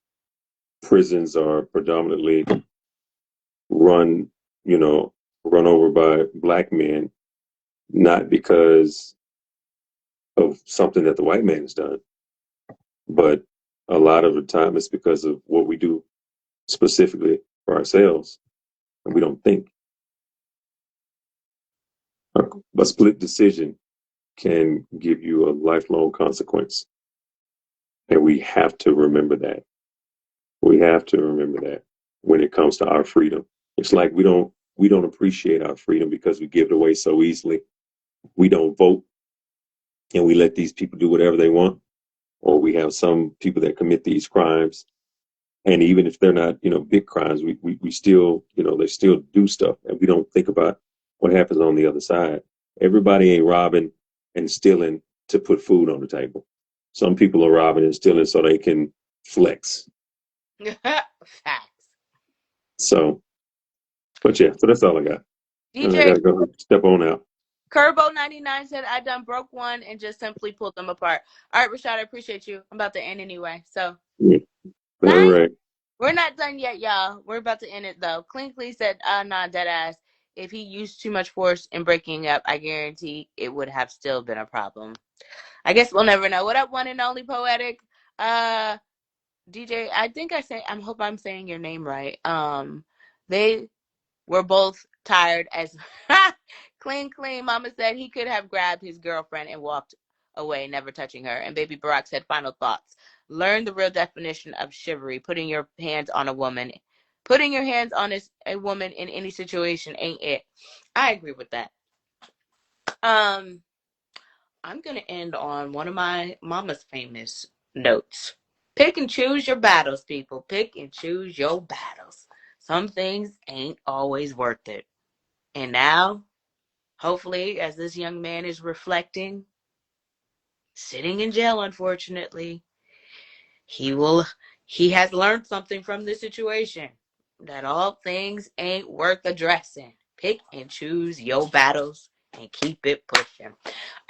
prisons are predominantly run, run over by black men, not because of something that the white man has done, but a lot of the time it's because of what we do specifically for ourselves, and we don't think. A split decision can give you a lifelong consequence, and we have to remember that. We have to remember that when it comes to our freedom. It's like we don't appreciate our freedom because we give it away so easily. We don't vote, and we let these people do whatever they want, or we have some people that commit these crimes, and even if they're not big crimes, we still they still do stuff, and we don't think about what happens on the other side. Everybody ain't robbing and stealing to put food on the table. Some people are robbing and stealing so they can flex. Facts. So, but yeah, so that's all I got. I DJ gotta go step on out. Curbo99 said I done broke one and just simply pulled them apart. All right, Rashad, I appreciate you. I'm about to end anyway. So Yeah. All bye. right. We're not done yet, y'all. We're about to end it though. Clinkley said, nah, dead ass. If he used too much force in breaking up, I guarantee it would have still been a problem. I guess we'll never know. What up, one and only poetic? DJ, I hope I'm saying your name right. They were both tired as clean. Mama said he could have grabbed his girlfriend and walked away, never touching her. And Baby Barack said, final thoughts. Learn the real definition of chivalry. Putting your hands on a woman. Putting your hands on a woman in any situation ain't it. I agree with that. I'm going to end on one of my mama's famous notes. Pick and choose your battles, people. Pick and choose your battles. Some things ain't always worth it. And now, hopefully, as this young man is reflecting, sitting in jail, unfortunately, he will he has learned something from this situation. That all things ain't worth addressing. Pick and choose your battles and keep it pushing.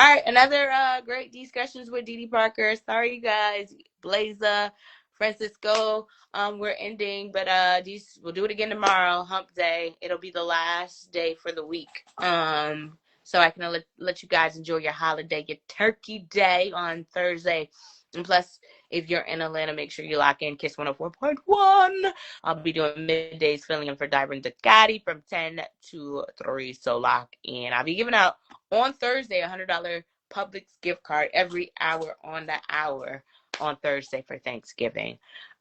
All right, another great discussions with Dee Dee Parker. Sorry, you guys, Blaza, Francisco. We're ending, but we'll do it again tomorrow. Hump Day. It'll be the last day for the week. So I can let you guys enjoy your holiday, your Turkey Day on Thursday. And plus, if you're in Atlanta, make sure you lock in Kiss 104.1. I'll be doing middays filling in for Dyron Ducati from 10 to 3. So lock in. I'll be giving out on Thursday, $100 Publix gift card every hour on the hour on Thursday for Thanksgiving.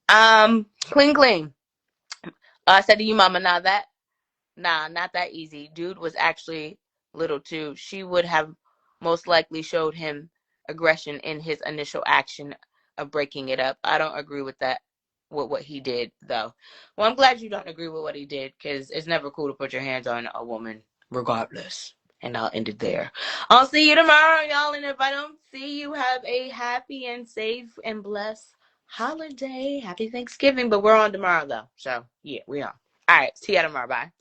Clean. I said to you, Mama, not that easy. Dude was actually little too. She would have most likely showed him aggression in his initial action of breaking it up. I don't agree with that. with what he did, though. Well, I'm glad you don't agree with what he did, because it's never cool to put your hands on a woman, regardless. And I'll end it there. I'll see you tomorrow, y'all. And if I don't see you, have a happy and safe and blessed holiday. Happy Thanksgiving. But we're on tomorrow, though. So, yeah, we are. All right. See you tomorrow. Bye.